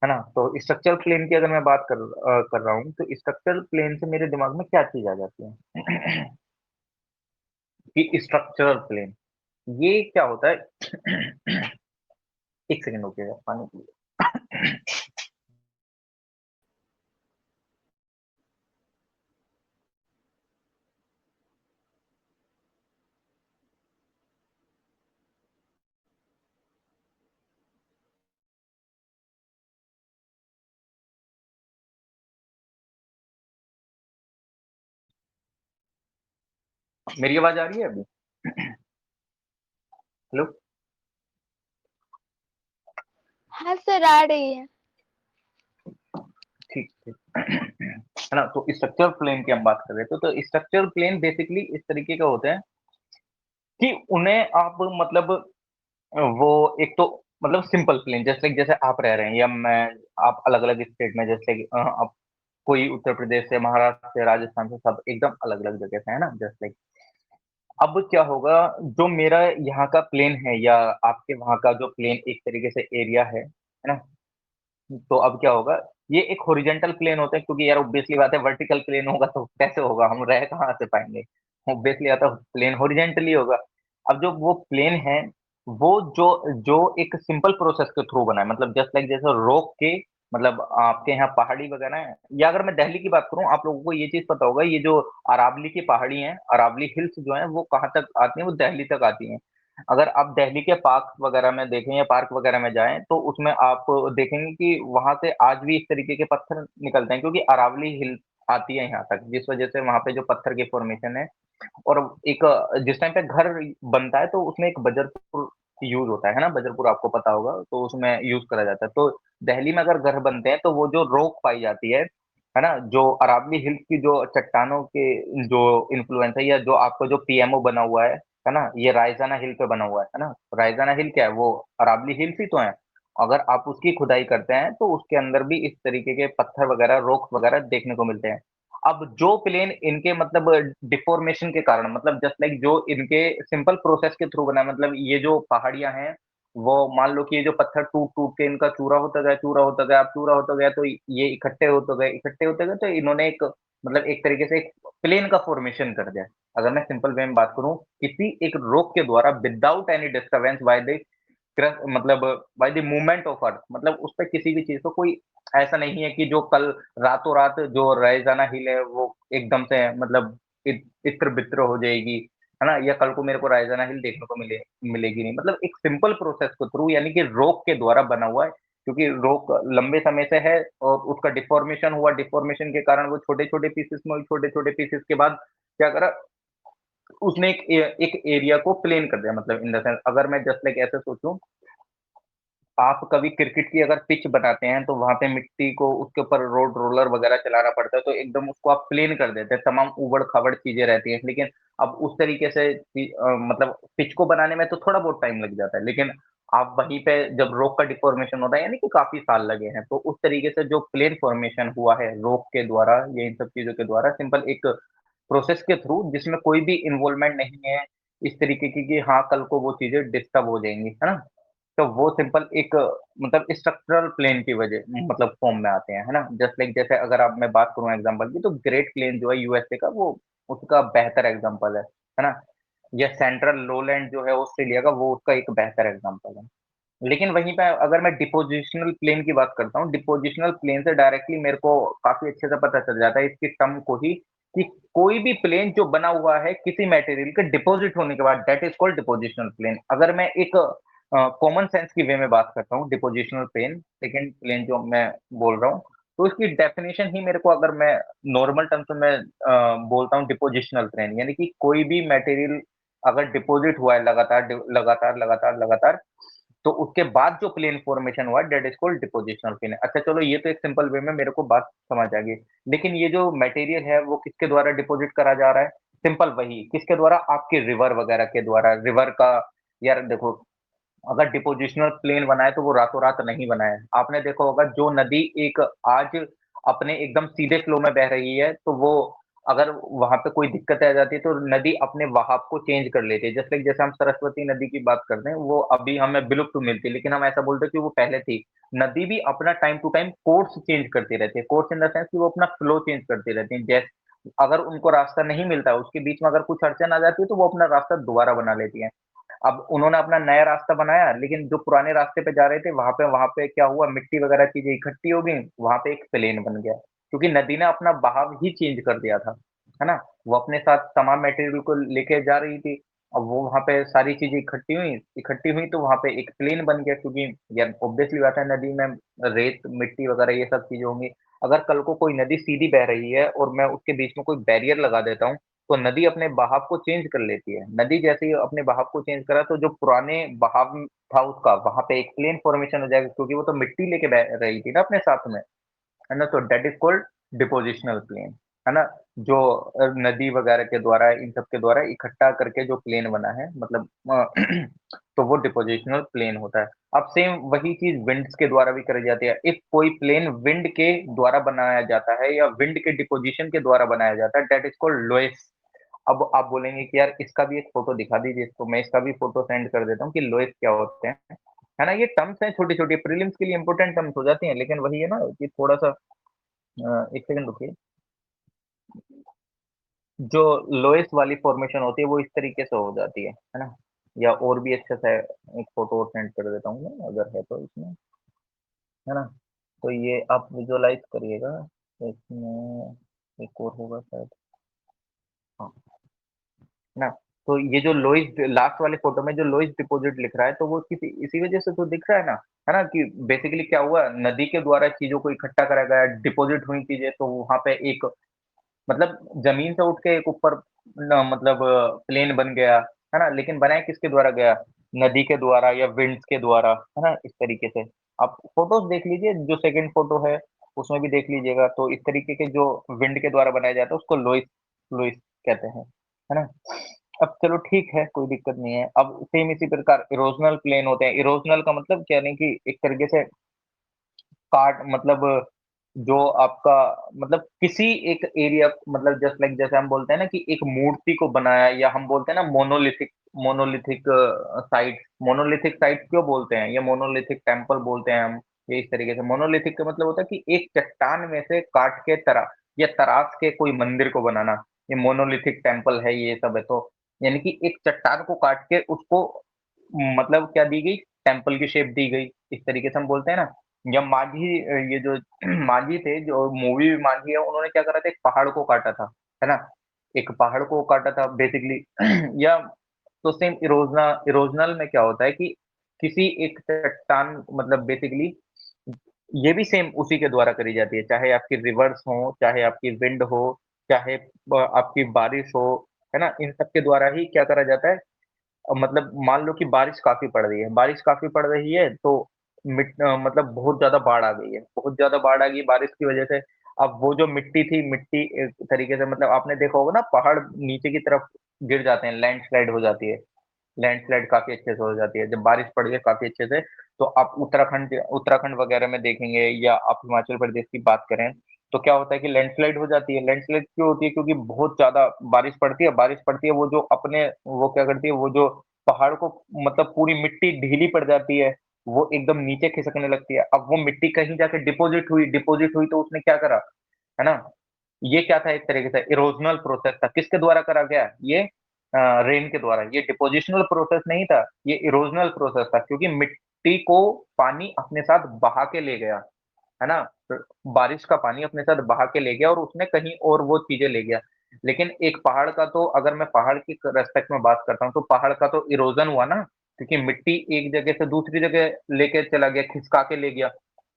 है ना? तो स्ट्रक्चरल प्लेन की अगर मैं बात कर रहा हूँ, तो स्ट्रक्चरल प्लेन से मेरे दिमाग में क्या चीज आ जाती है? कि स्ट्रक्चरल प्लेन ये क्या होता है? एक सेकंड रुकिएगा, पानी पी। मेरी आवाज आ रही है अभी? हेलो? हाँ सर, आ रही है। ठीक ठीक। है ना? तो स्ट्रक्चरल प्लेन की हम बात कर रहे थे, तो स्ट्रक्चरल प्लेन बेसिकली इस तरीके का होते हैं कि उन्हें आप मतलब वो एक तो मतलब सिंपल प्लेन, जैसे आप रह रहे हैं या मैं, आप अलग अलग स्टेट में, जैसे कि आप कोई उत्तर प्रदेश से, महाराष्ट्र से, राजस्थान से, सब एकदम अलग अलग जगह से, है ना? जैसे अब क्या होगा, जो मेरा यहाँ का प्लेन है या आपके वहाँ का जो प्लेन एक तरीके से एरिया है ना? तो अब क्या होगा, ये एक हॉरिजेंटल प्लेन होता है, क्योंकि यार ऑब्वियसली बात है, वर्टिकल प्लेन होगा तो कैसे होगा, हम रह कहाँ से पाएंगे? ऑब्वियसली आता प्लेन हॉरिजेंटली होगा। अब जो वो प्लेन है, वो जो जो एक सिंपल प्रोसेस के थ्रू बना है, मतलब जस्ट लाइक जैसे रोक के, मतलब आपके यहाँ पहाड़ी वगैरह है, या अगर मैं दिल्ली की बात करूँ, आप लोगों को ये चीज पता होगा, ये जो अरावली की पहाड़ी है, अरावली हिल्स जो है, वो कहाँ तक आती है? वो दिल्ली तक आती है। अगर आप दिल्ली के पार्क वगैरह में देखें या पार्क वगैरह में जाएं, तो उसमें आप देखेंगे कि वहां से आज भी इस तरीके के पत्थर निकलते हैं, क्योंकि अरावली हिल आती है यहाँ तक, जिस वजह से वहां पे जो पत्थर की फॉर्मेशन है। और एक जिस टाइम पे घर बनता है, तो उसमें एक बजरपुर यूज होता है ना? बजरपुर आपको पता होगा, तो उसमें यूज करा जाता है। तो दिल्ली में अगर घर बनते हैं, तो वो जो रॉक पाई जाती है ना, जो अरावली हिल्स की जो चट्टानों के जो इन्फ्लुएंस है, या जो आपका जो पीएमओ बना हुआ है ना? ये रायजाना हिल पे बना हुआ है ना? रायजाना हिल क्या है? वो अरावली हिल्स ही तो है। अगर आप उसकी खुदाई करते हैं, तो उसके अंदर भी इस तरीके के पत्थर वगैरह, रॉक्स वगैरह देखने को मिलते हैं। अब जो प्लेन इनके मतलब डिफॉर्मेशन के कारण, मतलब जस्ट लाइक जो इनके सिंपल प्रोसेस के थ्रू बना है, मतलब ये जो पहाड़ियां हैं, वो मान लो कि ये जो पत्थर टूट टूट के इनका चूरा होता गया, चूरा होता गया, अब चूरा होता गया, तो ये इकट्ठे होते गए, तो इन्होंने एक मतलब एक तरीके से एक प्लेन का फॉर्मेशन कर दिया। अगर मैं सिंपल वे में बात करूं, किसी एक रोक के द्वारा, without any disturbance by the मतलब by the movement of earth, मतलब उस पर किसी भी चीज को कोई ऐसा नहीं है कि जो कल रातों रात जो रैजाना हिल है वो एकदम से मतलब इत्र बित्र हो जाएगी, है ना? या कल को मेरे को रायजाना हिल देखने को मिलेगी नहीं, मतलब एक सिंपल प्रोसेस के थ्रू, यानी कि रोक के द्वारा बना हुआ है। क्योंकि रोक लंबे समय से है और उसका डिफॉर्मेशन हुआ, डिफॉर्मेशन के कारण वो छोटे छोटे पीसेस में, छोटे छोटे पीसेस के बाद क्या करा, उसने एक एरिया को प्लेन कर दिया। मतलब इन द सेंस, अगर मैं जस्ट लाइक ऐसे सोचूं, आप कभी क्रिकेट की अगर पिच बनाते हैं, तो वहां पे मिट्टी को उसके ऊपर रोड रोलर वगैरह चलाना पड़ता है, तो एकदम उसको आप प्लेन कर देते हैं, तमाम उबड़ खाबड़ चीजें रहती हैं। लेकिन अब उस तरीके से मतलब पिच को बनाने में तो थोड़ा बहुत टाइम लग जाता है, लेकिन आप वहीं पे जब रोक का डिफॉर्मेशन होता है, यानी कि काफी साल लगे हैं, तो उस तरीके से जो प्लेन फॉर्मेशन हुआ है रोक के द्वारा या इन सब चीजों के द्वारा, सिंपल एक प्रोसेस के थ्रू, जिसमें कोई भी इन्वॉल्वमेंट नहीं है इस तरीके की कि हाँ कल को वो चीजें डिस्टर्ब हो जाएंगी, है ना? तो वो सिंपल एक मतलब स्ट्रक्चरल प्लेन की वजह मतलब फॉर्म में आते हैं, है ना? जस्ट लाइक जैसे अगर आप मैं बात करूं एग्जांपल की, तो ग्रेट प्लेन जो है यूएसए का, वो उसका बेहतर एग्जांपल है ना? या सेंट्रल लोलैंड जो है ऑस्ट्रेलिया का, वो उसका एक बेहतर एग्जांपल है। लेकिन वहीं पे अगर मैं डिपोजिशनल प्लेन की बात करता हूँ, डिपोजिशनल प्लेन से डायरेक्टली मेरे को काफी अच्छे से पता चल जाता है इसकी टर्म को ही, कि कोई भी प्लेन जो बना हुआ है किसी मटेरियल के डिपॉजिट होने के बाद, that is called depositional plain. अगर मैं एक कॉमन सेंस की वे में बात करता हूँ, डिपोजिशनल प्लेन, सेकंड प्लेन जो मैं बोल रहा हूँ, तो इसकी डेफिनेशन ही मेरे को, अगर मैं नॉर्मल टर्म्स में बोलता हूँ, डिपोजिशनल प्लेन यानी कि कोई भी मटेरियल अगर डिपॉजिट हुआ है लगातार लगातार लगातार लगातार, तो उसके बाद जो प्लेन फॉर्मेशन हुआ that is called depositional plain. अच्छा चलो, ये तो एक सिंपल वे में मेरे को बात समझ आ गई। लेकिन ये जो मटेरियल है वो किसके द्वारा डिपॉजिट करा जा रहा है? सिंपल वही, किसके द्वारा? आपके रिवर वगैरह के द्वारा। रिवर का, यार देखो, अगर डिपोजिशनल प्लेन बना है तो वो रातों रात नहीं बना है। आपने देखा होगा, जो नदी एक आज अपने एकदम सीधे फ्लो में बह रही है, तो वो अगर वहां पे कोई दिक्कत आ जाती है तो नदी अपने बहाव को चेंज कर लेती है। जैसे जैसे हम सरस्वती नदी की बात करते हैं, वो अभी हमें विलुप्त मिलती है, लेकिन हम ऐसा बोलते हैं कि वो पहले थी। नदी भी अपना time to time course change करती रहती है। कोर्स इन द सेंस कि वो अपना फ्लो चेंज करती रहती है। जैसे अगर उनको रास्ता नहीं मिलता है, उसके बीच में अगर कुछ अड़चन आ जाती है, तो वो अपना रास्ता दोबारा बना लेती है। अब उन्होंने अपना नया रास्ता बनाया, लेकिन जो पुराने रास्ते पे जा रहे थे, वहां पे क्या हुआ, मिट्टी वगैरह चीजें इकट्ठी हो गई, वहां पे एक प्लेन बन गया, क्योंकि नदी ने अपना बहाव ही चेंज कर दिया था, है ना। वो अपने साथ तमाम मटेरियल को लेके जा रही थी। अब वो वहां पे सारी चीजें इकट्ठी हुई तो वहां पे एक प्लेन बन गया, क्योंकि यार ऑब्वियसली बात है, नदी में रेत मिट्टी वगैरह ये सब चीजें होंगी। अगर कल को कोई नदी सीधी बह रही है और मैं उसके बीच में कोई बैरियर लगा देता हूँ, तो नदी अपने बहाव को चेंज कर लेती है। नदी जैसे ही अपने बहाव को चेंज करा, तो जो पुराने बहाव था उसका, वहां पे एक प्लेन फॉर्मेशन हो जाएगा, क्योंकि वो तो मिट्टी लेके बह रही थी ना अपने साथ में, है ना। तो that is called depositional plain, है ना। जो नदी वगैरह के द्वारा, इन सब के द्वारा इकट्ठा करके जो प्लेन बना है, मतलब तो वो डिपोजिशनल प्लेन होता है। अब सेम वही चीज विंड्स के द्वारा भी करी जाती है। इफ कोई प्लेन विंड के द्वारा बनाया जाता है या विंड के डिपोजिशन के द्वारा बनाया जाता है, दैट इज कॉल्ड लोएस। अब आप बोलेंगे कि यार इसका भी एक फोटो दिखा दीजिए, तो मैं इसका भी फोटो सेंड कर देता हूँ कि लोएस क्या होते हैं, है ना। ये टर्म्स हैं छोटी छोटी, प्रीलिम्स के लिए इंपॉर्टेंट टर्म्स हो जाती हैं, लेकिन वही है ना कि थोड़ा सा एक सेकंड रुकिए। जो लोएस्ट वाली फॉर्मेशन होती है वो इस तरीके से हो जाती है ना। या और भी अच्छे से एक फोटो और सेंड कर देता हूँ मैं, अगर है तो इसमें, है ना। तो ये आप विजुअलाइज करिएगा। तो इसमें एक और होगा शायद, हाँ, ना। तो ये जो लोइस लास्ट वाले फोटो में जो लोइस डिपॉजिट लिख रहा है, तो वो किसी इसी वजह से तो दिख रहा है ना, कि बेसिकली क्या हुआ, नदी के द्वारा चीजों को इकट्ठा करा गया, डिपॉजिट हुई चीजें, तो वहां पे एक, मतलब जमीन से उठ के एक ऊपर मतलब प्लेन बन गया, है ना। लेकिन बनाया किसके द्वारा गया? नदी के द्वारा या विंड्स के द्वारा, है ना, इस तरीके से। आप फोटोज देख लीजिए, जो सेकंड फोटो है उसमें भी देख लीजिएगा, तो इस तरीके के जो विंड के द्वारा बनाया जाता है उसको लोइस लोइस कहते हैं, है ना। अब चलो ठीक है, कोई दिक्कत नहीं है। अब सेम इसी प्रकार इरोजनल प्लेन होते हैं। इरोजनल का मतलब क्या, नहीं कि एक तरीके से काट, मतलब जो आपका, मतलब किसी एक एरिया, मतलब जस्ट लाइक जैसे हम बोलते हैं ना कि एक मूर्ति को बनाया, या हम बोलते हैं ना monolithic, monolithic site. Monolithic site क्यों बोलते हैं? ये मोनोलिथिक टेम्पल बोलते हैं हम। ये इस तरीके से मोनोलिथिक का मतलब होता है कि एक चट्टान में से काट के या तराश के कोई मंदिर को बनाना, ये मोनोलिथिक टेम्पल है, ये सब है। तो यानी कि एक चट्टान को काट के उसको, मतलब क्या दी गई, टेम्पल की शेप दी गई, इस तरीके से हम बोलते हैं ना। या मांझी, ये जो मांझी थे, जो मूवी में मांझी है, उन्होंने क्या करा था, एक पहाड़ को काटा था, है ना। एक पहाड़ को काटा था बेसिकली। या तो सेम इरोजनल में क्या होता है कि किसी एक चट्टान, मतलब बेसिकली ये भी सेम उसी के द्वारा करी जाती है, चाहे आपकी रिवर्स हो, चाहे आपकी विंड हो, चाहे आपकी बारिश हो, है ना। इन सब के द्वारा ही क्या करा जाता है, मतलब मान लो कि बारिश काफी पड़ रही है, तो मतलब बहुत ज्यादा बाढ़ आ गई है, बहुत ज्यादा बाढ़ आ गई बारिश की वजह से। अब वो जो मिट्टी थी, मिट्टी एक तरीके से, मतलब आपने देखा होगा ना, पहाड़ नीचे की तरफ गिर जाते हैं, लैंडस्लाइड हो जाती है। लैंडस्लाइड काफी अच्छे से हो जाती है जब बारिश पड़ गई काफी अच्छे से। तो आप उत्तराखंड उत्तराखंड वगैरह में देखेंगे, या आप हिमाचल प्रदेश की बात करें, तो क्या होता है कि लैंडस्लाइड हो जाती है। लैंडस्लाइड क्यों होती है? क्योंकि बहुत ज्यादा बारिश पड़ती है, वो जो अपने, वो क्या करती है, वो जो पहाड़ को, मतलब पूरी मिट्टी ढीली पड़ जाती है, वो एकदम नीचे खिसकने लगती है। अब वो मिट्टी कहीं जाके डिपॉजिट हुई तो उसने क्या करा, है ना। ये क्या था, एक तरीके से इरोजनल प्रोसेस था। किसके द्वारा करा गया ये? रेन के द्वारा। ये डिपोजिशनल प्रोसेस नहीं था, ये इरोजनल प्रोसेस था, क्योंकि मिट्टी को पानी अपने साथ बहा के ले गया, है ना। बारिश का पानी अपने साथ बहा के ले गया और उसने कहीं और वो चीजें ले गया। लेकिन एक पहाड़ का तो अगर मैं पहाड़ की रेस्पेक्ट में बात करता हूँ तो पहाड़ का तो इरोजन हुआ ना, क्योंकि मिट्टी एक जगह से दूसरी जगह लेके चला गया, खिसका के ले गया।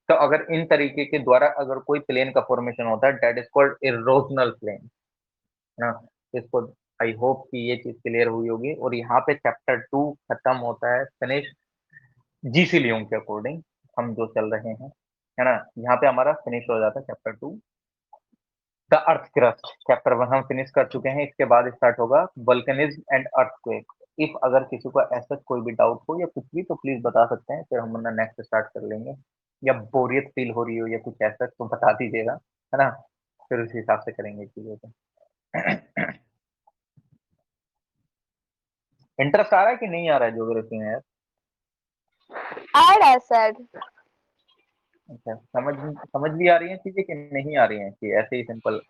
तो अगर इन तरीके के द्वारा अगर कोई प्लेन का फॉर्मेशन होता है, that is called erosional plain, है ना। इसको, आई होप कि ये चीज क्लियर हुई होगी। और यहाँ पे चैप्टर 2 खत्म होता है, फिनिश, जीसी लियोंग के अकॉर्डिंग हम जो चल रहे हैं, है ना। यहाँ पे हमारा फिनिश हो जाता है chapter 2। The earth crust chapter 1 हम फिनिश कर चुके हैं। इसके बाद स्टार्ट होगा वल्केनिज्म एंड अर्थक्वेक। इफ अगर किसी को ऐसा कोई भी डाउट हो या कुछ भी तो प्लीज बता सकते हैं, फिर हम अपना नेक्स्ट स्टार्ट कर लेंगे। या बोरियत फील हो रही हो या कुछ ऐसा तो बता दीजिएगा, है ना। फिर उस हिसाब से करेंगे चीजों को। इंटरेस्ट आ रहा है कि नहीं आ रहा है ज्योग्राफी में यार? आ रहा है सर। अच्छा, समझ समझ भी आ रही हैं चीजें कि नहीं आ रही हैं, कि ऐसे ही सिंपल?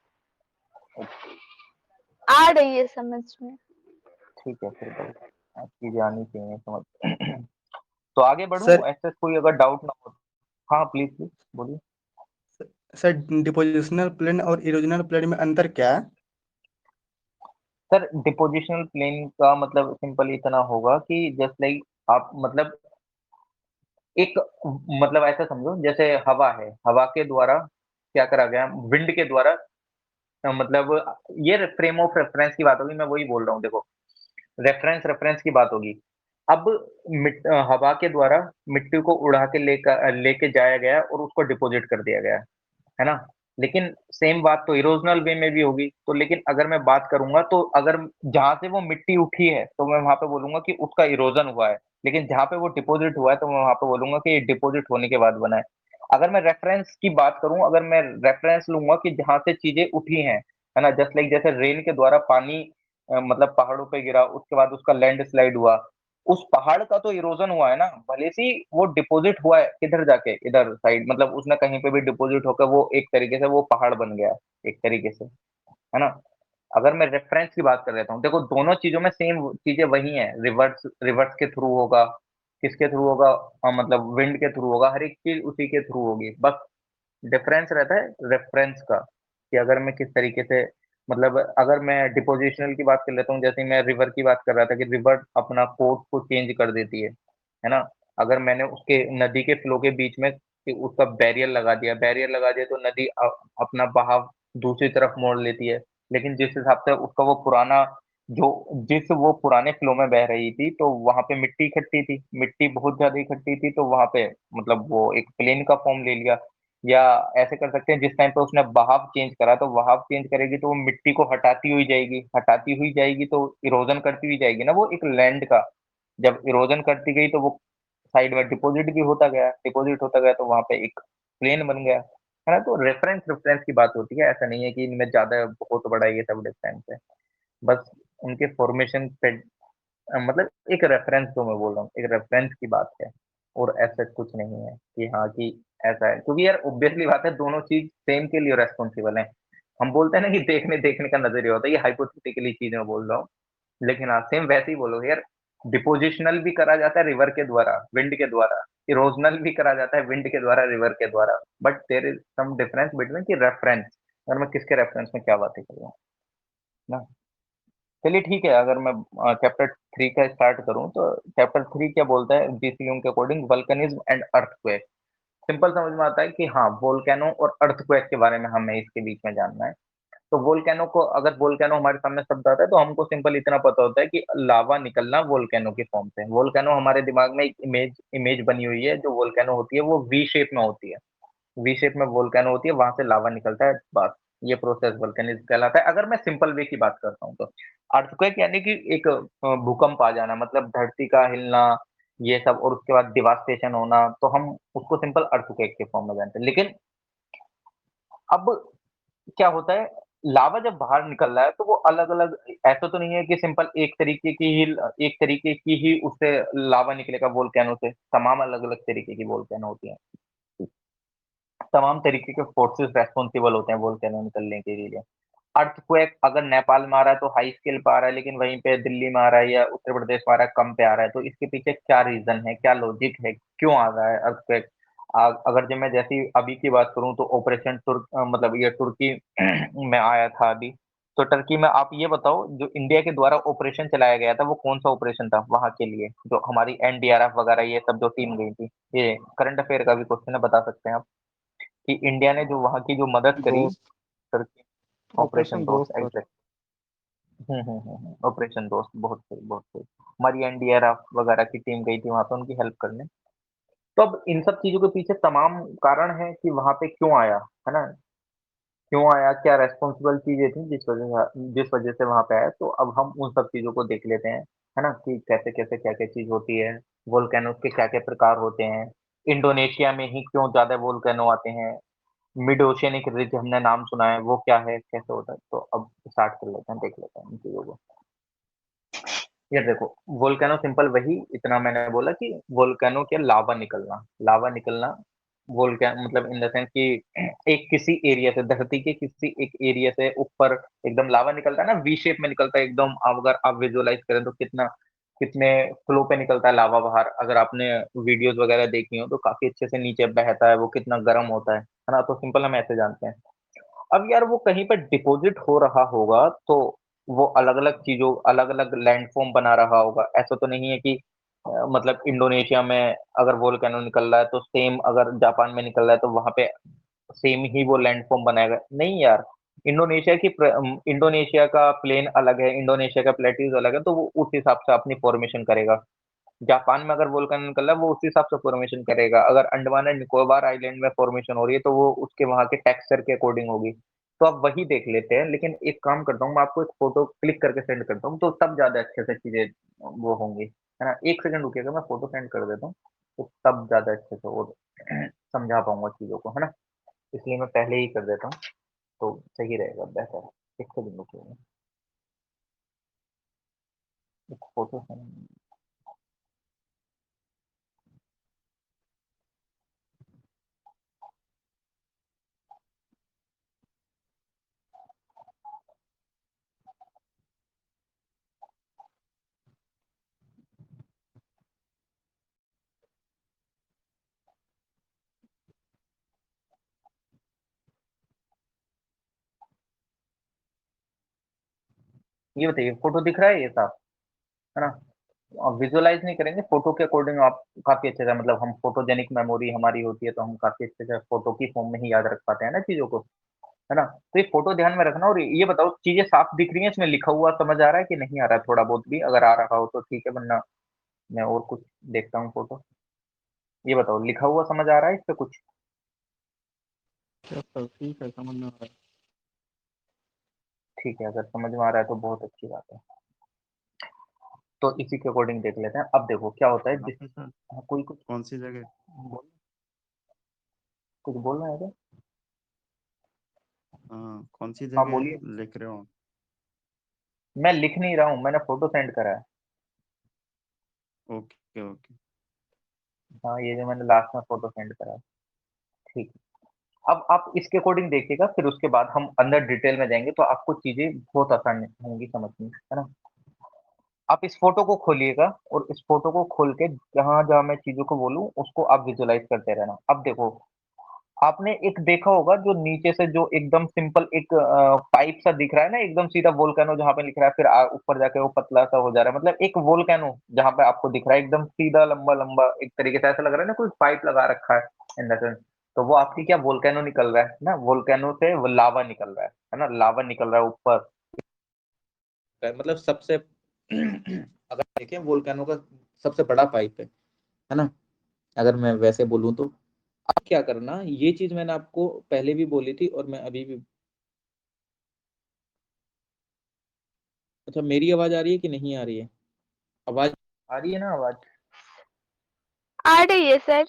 आ रही है समझ में। ठीक है, फिर भाई चीजें आनी चाहिए समझ। तो आगे बढ़ूं, सर ऐसे कोई अगर डाउट ना हो। हाँ प्लीज प्लीज बोलिए। सर डिपोजिशनल प्लेन और इरोजनल प्लेन में अंतर क्या है? सर डिपोजिशनल प्लेन का मतलब सिंपल इतना होगा कि जस्ट लाइक आप मतलब एक, मतलब ऐसा समझो जैसे हवा है, हवा के द्वारा क्या करा गया, विंड के द्वारा, मतलब ये फ्रेम ऑफ रेफरेंस की बात होगी, मैं वही बोल रहा हूँ देखो। रेफरेंस रेफरेंस की बात होगी। अब हवा के द्वारा मिट्टी को उड़ा के लेकर लेके जाया गया और उसको डिपॉजिट कर दिया गया, है ना। लेकिन सेम बात तो इरोजनल वे में भी होगी। तो लेकिन अगर मैं बात करूंगा तो अगर जहां से वो मिट्टी उठी है तो मैं वहां पे बोलूंगा कि उसका इरोजन हुआ है। लेकिन जहां पे वो डिपॉजिट हुआ है तो मैं वहां पे बोलूंगा कि ये डिपॉजिट होने के बाद बना है। अगर मैं रेफरेंस की बात करूं, अगर मैं रेफरेंस लूंगा कि जहां से चीजें उठी हैं, है ना, जस्ट लाइक जैसे रेन के द्वारा पानी मतलब पहाड़ों पे गिरा, उसके बाद उसका लैंड स्लाइड हुआ, उस पहाड़ का तो इरोजन हुआ है ना, भले से वो डिपॉजिट हुआ है किधर जाके, इधर साइड, मतलब उसने कहीं पे भी डिपॉजिट होकर वो एक तरीके से वो पहाड़ बन गया है, एक तरीके से, है ना। अगर मैं रेफरेंस की बात कर लेता हूँ, देखो दोनों चीजों में सेम चीजें वही हैं। रिवर्स रिवर्स के थ्रू होगा, किसके थ्रू होगा, मतलब विंड के थ्रू होगा, हर एक चीज उसी के थ्रू होगी। बस डिफरेंस रहता है रेफरेंस का, कि अगर मैं किस तरीके से, मतलब अगर मैं डिपोजिशनल की बात कर लेता हूँ, जैसे मैं रिवर की बात कर रहा था कि रिवर अपना कोर्स को चेंज कर देती है ना। अगर मैंने उसके नदी के फ्लो के बीच में कि उसका बैरियर लगा दिया तो नदी अपना बहाव दूसरी तरफ मोड़ लेती है। लेकिन जिस हिसाब से उसका वो पुराना, जो जिस वो पुराने फ्लो में बह रही थी, तो वहां पे मिट्टी इकट्ठी थी, मिट्टी बहुत ज्यादा इकट्ठी थी, तो वहां पे मतलब वो एक प्लेन का फॉर्म ले लिया। या ऐसे कर सकते हैं, जिस टाइम पे उसने बहाव चेंज करा, तो बहाव चेंज करेगी तो वो मिट्टी को हटाती हुई जाएगी तो इरोजन करती हुई जाएगी ना वो एक लैंड का। जब इरोजन करती गई तो वो साइड में डिपॉजिट भी होता गया तो वहां पे एक प्लेन बन गया, है ना। तो रेफरेंस रेफरेंस की बात होती है, ऐसा नहीं है कि इनमें ज्यादा बहुत बड़ा ये सब डिफरेंस है। बस उनके फॉर्मेशन पे मतलब एक रेफरेंस जो मैं बोल रहा हूँ, एक रेफरेंस की बात है। और ऐसा कुछ नहीं है कि हाँ कि ऐसा है, क्योंकि यार ऑब्वियसली बात है, दोनों चीज सेम के लिए रेस्पॉन्सिबल है। हम बोलते हैं ना कि देखने देखने का नजरिया होता है, ये हाइपोथेटिकली चीज मैं बोल रहा हूँ। लेकिन हाँ सेम वैसे ही बोलोगे यार। डिपोजिशनल भी करा जाता है रिवर के द्वारा, विंड के द्वारा। इरोजनल भी करा जाता है विंड के द्वारा, रिवर के द्वारा। But there is some difference between की रेफरेंस, अगर मैं किसके रेफरेंस में क्या बातें कर रहा हूँ ना। चलिए ठीक है, अगर मैं चैप्टर 3 का स्टार्ट करूं तो चैप्टर 3 क्या बोलता है जीसीएम के अकॉर्डिंग, वल्कनिज्म एंड अर्थक्वेक। सिंपल समझ में आता है कि हाँ वोल्केनो और अर्थक्वेक के बारे में हमें इसके बीच में जानना है। तो वोल्केनो को, अगर वोल्केनो हमारे सामने शब्द आता है तो हमको सिंपल इतना पता होता है कि लावा निकलना वोल्केनो के फॉर्म से। वोल्केनो हमारे दिमाग में एक इमेज इमेज बनी हुई है, जो वोल्केनो होती है वो वी शेप में होती है। वी शेप में वोल्केनो होती है, वहां से लावा निकलता है, बस ये प्रोसेस वोल्केनिज्म कहलाता है, अगर मैं सिंपल वे की बात करता हूँ तो। अर्थक्वेक यानी कि एक भूकंप आ जाना, मतलब धरती का हिलना, ये सब, और उसके बाद डिवास्टेशन होना, तो हम उसको सिंपल अर्थक्वेक के फॉर्म में जानते हैं। लेकिन अब क्या होता है, लावा जब बाहर निकल रहा है तो वो अलग अलग, ऐसा तो नहीं है कि सिंपल एक तरीके की ही उससे लावा निकलेगा वोल्केनो से। तमाम अलग अलग तरीके की वोल्केनो होती है, तमाम तरीके के फोर्सेस रेस्पॉन्सिबल होते हैं वोल्केनो निकलने के लिए। अर्थक्वेक अगर नेपाल में आ रहा है तो हाई स्केल पे आ रहा है, लेकिन वहीं पे दिल्ली में आ रहा है या उत्तर प्रदेश में आ रहा है कम पे आ रहा है, तो इसके पीछे क्या रीजन है, क्या लॉजिक है, क्यों आ रहा है अर्थक्वेक। अगर जब मैं जैसी अभी की बात करूं तो ऑपरेशन तुर्क, मतलब ये तुर्की में आया था अभी, तो टर्की में आप ये बताओ, जो इंडिया के द्वारा ऑपरेशन चलाया गया था वो कौन सा ऑपरेशन था वहां के लिए, जो हमारी एनडीआरएफ वगैरह ये सब जो टीम गई थी? ये करंट अफेयर का भी क्वेश्चन है, बता सकते हैं आप कि इंडिया ने जो वहां की जो मदद करी दोस्त, टर्की। ऑपरेशन ऑपरेशन दोस्त, दोस्त। एग्जैक्ट। ऑपरेशन दोस्त, बहुत सही, बहुत सही। हमारी एनडीआरएफ वगैरह की टीम गई थी वहां पे उनकी हेल्प करने। तो अब इन सब चीजों के पीछे तमाम कारण है कि वहां पे क्यों आया, है ना? क्यों आया, क्या रेस्पॉन्सिबल चीजें थी जिस वजह से वहां पे आया। तो अब हम उन सब चीजों को देख लेते हैं, है ना, कि कैसे कैसे क्या क्या चीज होती है, वोल्केनोज के क्या क्या प्रकार होते हैं, इंडोनेशिया में ही क्यों ज्यादा वोल्केनो आते हैं, मिड ओशियनिक रिज हमने नाम सुना है, वो क्या है, कैसे होता है। तो अब स्टार्ट कर लेते हैं, देख लेते हैं इन चीजों को। ये देखो, वोल्केनो सिंपल वही, इतना मैंने बोला कि वोल्केनो के लावा निकलना, लावा निकलना। वोल्केन मतलब इन द सेंस कि एक किसी एरिया से, धरती के किसी एक एरिया से ऊपर एकदम लावा निकलता है ना, वी शेप में निकलता है एकदम। अगर आप विजुअलाइज करें तो कितना, कितने फ्लो पे निकलता है लावा बाहर। अगर आपने वीडियोस वगैरह देखी हो तो काफी अच्छे से नीचे बहता है, वो कितना गर्म होता है ना। तो सिंपल हम ऐसे जानते हैं। अब यार वो कहीं पर डिपॉजिट हो रहा होगा तो वो अलग अलग चीजों, अलग अलग लैंडफॉर्म बना रहा होगा। ऐसा तो नहीं है कि मतलब इंडोनेशिया में अगर वोल्केनो निकल रहा है तो सेम अगर जापान में निकल रहा है तो वहां पे सेम ही वो लैंडफॉर्म बनाएगा, नहीं यार। इंडोनेशिया का प्लेन अलग है, इंडोनेशिया का प्लेट्यूज अलग है, तो वो उस हिसाब से अपनी फॉर्मेशन करेगा। जापान में अगर वोल्केनो निकल रहा है वो उस हिसाब से फॉर्मेशन करेगा। अगर अंडमान एंड निकोबार आइलैंड में फॉर्मेशन हो रही है तो वो उसके वहां के टेक्सचर के अकॉर्डिंग होगी। तो आप वही देख लेते हैं। लेकिन एक काम करता हूँ, मैं आपको एक फोटो क्लिक करके सेंड करता हूँ, तो तब ज्यादा अच्छे से चीजें वो होंगी, है ना। एक सेकंड रुकिएगा, मैं फोटो सेंड कर देता हूँ, तो तब ज्यादा अच्छे से वो समझा पाऊंगा चीजों को, है ना। इसलिए मैं पहले ही कर देता हूँ, तो सही रहेगा, बेहतर है। एक सेकंड रुकिएगा, एक फोटो सेंड। ये बताइए, फोटो दिख रहा है ये साफ, है ना? आप विजुअलाइज नहीं करेंगे फोटो के अकॉर्डिंग, आप काफी अच्छे से, मतलब हम फोटोजेनिक मेमोरी हमारी होती है, तो हम काफी अच्छे से फोटो की फॉर्म में ही याद रख पाते हैं ना चीजों को, है ना। तो ये फोटो ध्यान में रखना। और ये बताओ, चीजें साफ दिख रही हैं, इसमें लिखा हुआ समझ आ रहा है कि नहीं आ रहा है? थोड़ा बहुत भी अगर आ रहा हो तो ठीक है, वरना मैं और कुछ देखता हूँ फोटो। ये बताओ, लिखा हुआ समझ आ रहा है इस पे कुछ? क्या सर, ठीक है, समझ में आ रहा है। ठीक है, अगर समझ में आ रहा है तो बहुत अच्छी बात है। तो इसी के अकॉर्डिंग देख लेते हैं। अब देखो क्या होता है हाँ जिस, तो सर, हाँ, कोई कुछ कौन सी जगह? बोल, कुछ बोल रहे हैं क्या? हाँ, कौन सी हाँ जगह बोलिए। लिख रहे हो? मैं लिख नहीं रहा हूँ, मैंने फोटो सेंड करा है। Okay okay. हाँ, ये जो मैंने लास्ट में फोटो सेंड करा है। ठीक है। अब आप इसके अकॉर्डिंग देखिएगा, फिर उसके बाद हम अंदर डिटेल में जाएंगे तो आपको चीजें बहुत आसान होंगी समझनी, है ना। आप इस फोटो को खोलिएगा और इस फोटो को खोल के जहां जहां मैं चीजों को बोलूं उसको आप विजुअलाइज करते रहना। अब देखो, आपने एक देखा होगा जो नीचे से जो एकदम सिंपल एक पाइप सा दिख रहा है ना, एकदम सीधा वोल्केनो जहां पे लिख रहा है, फिर ऊपर जाके वो पतला सा हो जा रहा है, मतलब एक वोल्केनो जहां पे आपको दिख रहा है एकदम सीधा लंबा लंबा, एक तरीके से ऐसा लग रहा है ना कोई पाइप लगा रखा है इन द सेंस। तो वो आपकी क्या वोल्केनो निकल रहा है ना, वोल्केनो से वो लावा निकल रहा है ना, लावा निकल रहा है ऊपर। मतलब सबसे अगर देखें वोल्केनो का सबसे बड़ा पाइप है ना, अगर मैं वैसे बोलूं तो। अब क्या करना, ये चीज मैंने आपको पहले भी बोली थी और मैं अभी भी। अच्छा, मेरी आवाज आ रही है कि नहीं आ रही है? आवाज आ रही है ना, आवाज, आ रही है सर।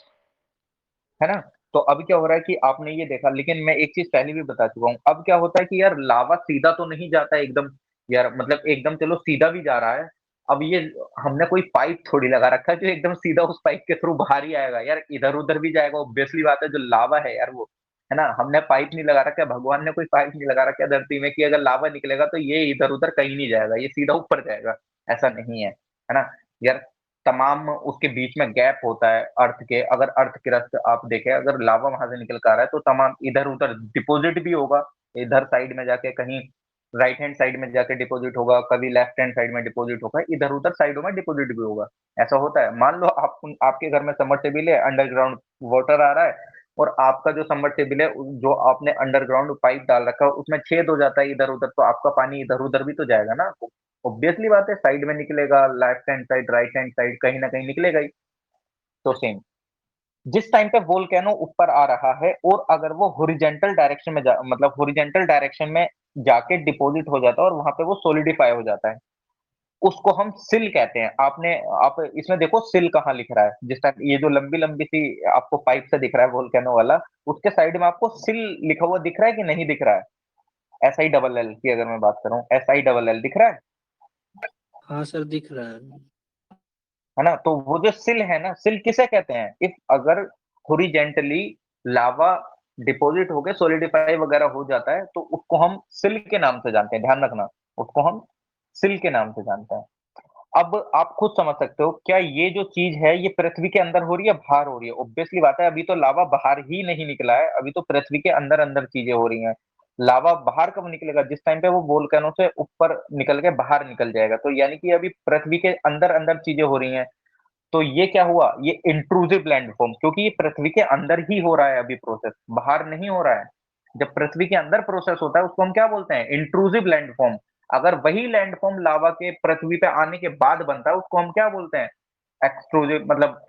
है ना। तो अब क्या हो रहा है कि आपने ये देखा, लेकिन मैं एक चीज पहले भी बता चुका हूँ। अब क्या होता है कि यार लावा सीधा तो नहीं जाता है एकदम, यार मतलब एकदम चलो सीधा भी जा रहा है। अब ये हमने कोई पाइप थोड़ी लगा रखा है जो एकदम सीधा उस पाइप के थ्रू बाहर ही आएगा, यार इधर उधर भी जाएगा, ऑब्वियसली बात है। जो लावा है यार वो, है ना, हमने पाइप नहीं लगा रखा है, भगवान ने कोई पाइप नहीं लगा रखा है धरती में कि अगर लावा निकलेगा तो ये इधर उधर कहीं नहीं जाएगा, ये सीधा ऊपर जाएगा। ऐसा नहीं है ना। यार तमाम उसके बीच में गैप होता है अर्थ के। अगर अर्थ क्रस्ट आप देखें, अगर लावा वहां से निकल कर आ रहा है तो तमाम इधर उधर डिपॉजिट भी होगा, इधर साइड में जाके कहीं राइट हैंड साइड में जाके डिपॉजिट होगा, कभी लेफ्ट हैंड साइड में डिपॉजिट होगा, इधर उधर साइडों में डिपॉजिट भी होगा। ऐसा होता है। मान लो आप आपके घर में सबमर्सिबल है, अंडरग्राउंड वाटर आ रहा है, और आपका जो सबमर्सिबल है जो आपने अंडरग्राउंड पाइप डाल रखा है उसमें छेद हो जाता है इधर उधर, तो आपका पानी इधर उधर भी तो जाएगा ना। ऑब्वियसली बात है, साइड में निकलेगा, left hand side right hand side कहीं ना कहीं निकलेगा ही। तो सेम, जिस टाइम पे वोल्केनो ऊपर आ रहा है और अगर वो हॉरिजॉन्टल डायरेक्शन में मतलब हॉरिजॉन्टल डायरेक्शन में जाके डिपॉजिट हो जाता है और वहां पे वो सॉलिडिफाई हो जाता है, उसको हम सिल कहते हैं। आप इसमें देखो सिल कहाँ लिख रहा है, जिस टाइम ये जो लंबी लंबी सी आपको पाइप से दिख रहा है वोल्केनो वाला, उसके साइड में आपको सिल लिखा हुआ दिख रहा है कि नहीं दिख रहा है? एस आई डबल एल की अगर मैं बात करूं, एस आई डबल एल दिख रहा है? हाँ सर दिख रहा है। है ना? तो वो जो सिल है ना, सिल किसे कहते हैं? इफ अगर हॉरिजेंटली लावा डिपॉजिट होके सॉलिडिफाई वगैरह हो जाता है तो उसको हम सिल के नाम से जानते हैं, ध्यान रखना, उसको हम सिल के नाम से जानते हैं। अब आप खुद समझ सकते हो, क्या ये जो चीज है ये पृथ्वी के अंदर हो रही है, बाहर हो रही है? ऑब्वियसली बात है, अभी तो लावा बाहर ही नहीं निकला है, अभी तो पृथ्वी के अंदर अंदर चीजें हो रही हैं। लावा बाहर कब निकलेगा? जिस टाइम पे वो वोल्केनो से ऊपर निकल के बाहर निकल जाएगा। तो यानी कि अभी पृथ्वी के अंदर अंदर चीजें हो रही हैं। तो ये क्या हुआ? ये इंट्रूसिव लैंडफॉर्म, क्योंकि ये पृथ्वी के अंदर ही हो रहा है अभी प्रोसेस, बाहर नहीं हो रहा है। जब पृथ्वी के अंदर प्रोसेस होता है उसको हम क्या बोलते हैं? Intrusive landform. अगर वही लैंडफॉर्म लावा के पृथ्वी पे आने के बाद बनता है उसको हम क्या बोलते हैं? एक्सट्रूसिव, मतलब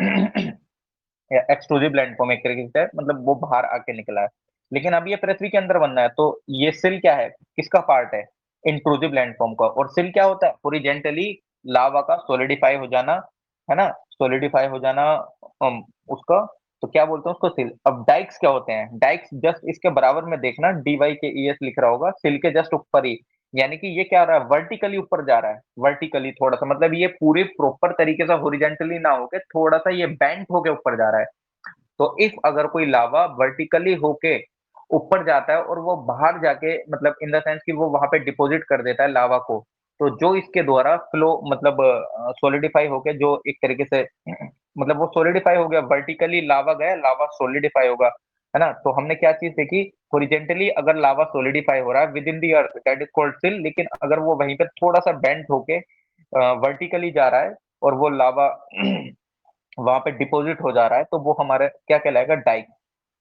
एक्सक्लूसिव लैंडफॉर्म एक तरीके से, मतलब वो बाहर आके निकला है। लेकिन अब ये पृथ्वी के अंदर बनना है, तो ये सिल क्या है, किसका पार्ट है? इंट्रूसिव लैंडफॉर्म का। और सिल क्या होता है? ओरिजेंटली लावा का सोलिडिफाई हो जाना, है ना? सोलिडिफाई हो जाना उसका, तो क्या बोलते हैं उसको? सिल। अब डाइक्स क्या होते हैं? डाइक्स जस्ट इसके बराबर में देखना, डी वाई के ई एस लिख रहा होगा, सिल के जस्ट ऊपर ही। यानी कि ये क्या आ रहा है? वर्टिकली ऊपर जा रहा है, वर्टिकली थोड़ा सा, मतलब ये पूरे प्रॉपर तरीके से हॉरिजॉन्टली ना होके थोड़ा सा ये बेंट होके ऊपर जा रहा है। तो इफ अगर कोई लावा वर्टिकली होके ऊपर जाता है और वो बाहर जाके, मतलब इन द सेंस कि वो वहां पे डिपॉजिट कर देता है लावा को, तो जो इसके द्वारा फ्लो, मतलब सॉलिडिफाई होके जो एक तरीके से मतलब वो सॉलिडिफाई हो गया, वर्टिकली लावा गया, लावा सॉलिडिफाई होगा, है ना? तो हमने क्या चीज देखी? हॉरिजॉन्टली अगर लावा सॉलिडिफाई हो रहा है with in the earth, that is called सिल। लेकिन अगर वो वहीं पे थोड़ा सा बेंट होके वर्टिकली जा रहा है और वो लावा वहां पे डिपॉजिट हो जा रहा है, तो वो हमारे क्या कहलाएगा? डाइक।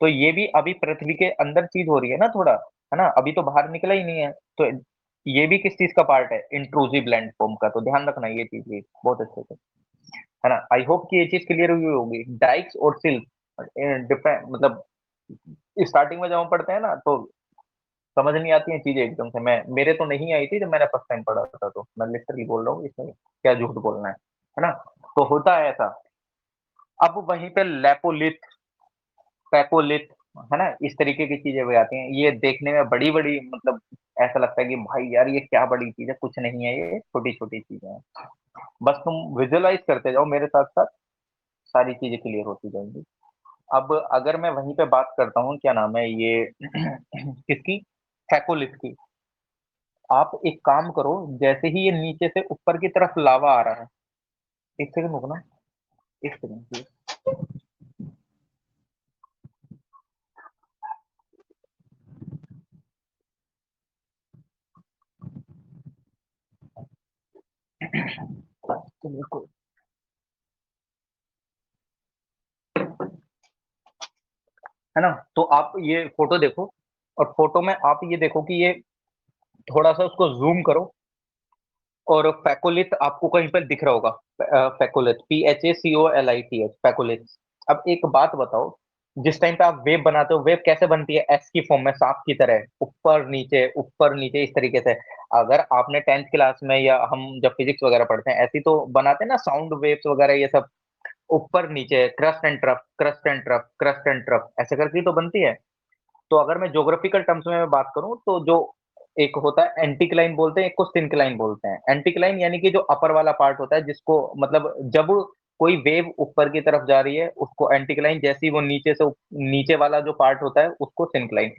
तो ये भी अभी पृथ्वी के अंदर चीज हो रही है ना थोड़ा, है ना? अभी तो बाहर निकला ही नहीं है। तो ये भी किस चीज का पार्ट है? इंट्रूसिव लैंडफॉर्म का। तो ध्यान रखना ये चीज भी बहुत अच्छे से, है ना? आई होप कि ये चीज क्लियर हुई होगी। डाइक्स और सिल्क डिफरेंट, मतलब स्टार्टिंग में जब हम पढ़ते हैं ना तो समझ नहीं आती हैं चीजें एकदम से। मैं, मेरे तो नहीं आई थी जब मैंने फर्स्ट टाइम पढ़ा था, तो मैं लिटरली बोल रहा हूँ, इसमें क्या झूठ बोलना है ना? तो होता है ऐसा। अब वहीं पे लेपोलिथ, पैकोलिथ, है ना, इस तरीके की चीजें भी आती हैं। ये देखने में बड़ी बड़ी, मतलब ऐसा लगता है कि भाई यार ये क्या बड़ी चीज है, कुछ नहीं है, ये छोटी छोटी चीजें हैं। बस तुम विजुअलाइज करते जाओ मेरे साथ साथ, सारी चीजें क्लियर होती जाएंगी। अब अगर मैं वहीं पे बात करता हूँ, क्या नाम है ये किसकी? फैकोलिथ की। आप एक काम करो, जैसे ही ये नीचे से ऊपर की तरफ लावा आ रहा है, एक सेकंड रुकना, एक सेकंड। तो बिल्कुल, है ना? तो आप ये फोटो देखो, और फोटो में आप ये देखो कि ये, थोड़ा सा उसको जूम करो, और फैकोलिथ आपको कहीं पर दिख रहा होगा। Phacolith, PHACOLITH, phacolith. अब एक बात बताओ, जिस टाइम पे आप वेव बनाते हो, वेव कैसे बनती है? एस की फॉर्म में, सांप की तरह, ऊपर नीचे इस तरीके से। अगर आपने 10th क्लास में या हम जब फिजिक्स वगैरह पढ़ते हैं ऐसी तो बनाते हैं ना, साउंड वेव्स वगैरह ये सब, ऊपर नीचे, crust and trough, crust and trough, crust and trough, ऐसे करके ही तो बनती है। तो अगर मैं ज्योग्राफिकल टर्म्स में मैं बात करूं, तो जो एक होता है एंटीक्लाइन बोलते हैं, एक को सिंक्लाइन बोलते हैं। एंटीक्लाइन यानी कि जो अपर वाला पार्ट होता है, जिसको मतलब जब कोई वेव ऊपर की तरफ जा रही है उसको एंटीक्लाइन, जैसी वो नीचे से नीचे वाला जो पार्ट होता है उसको सिंक्लाइन।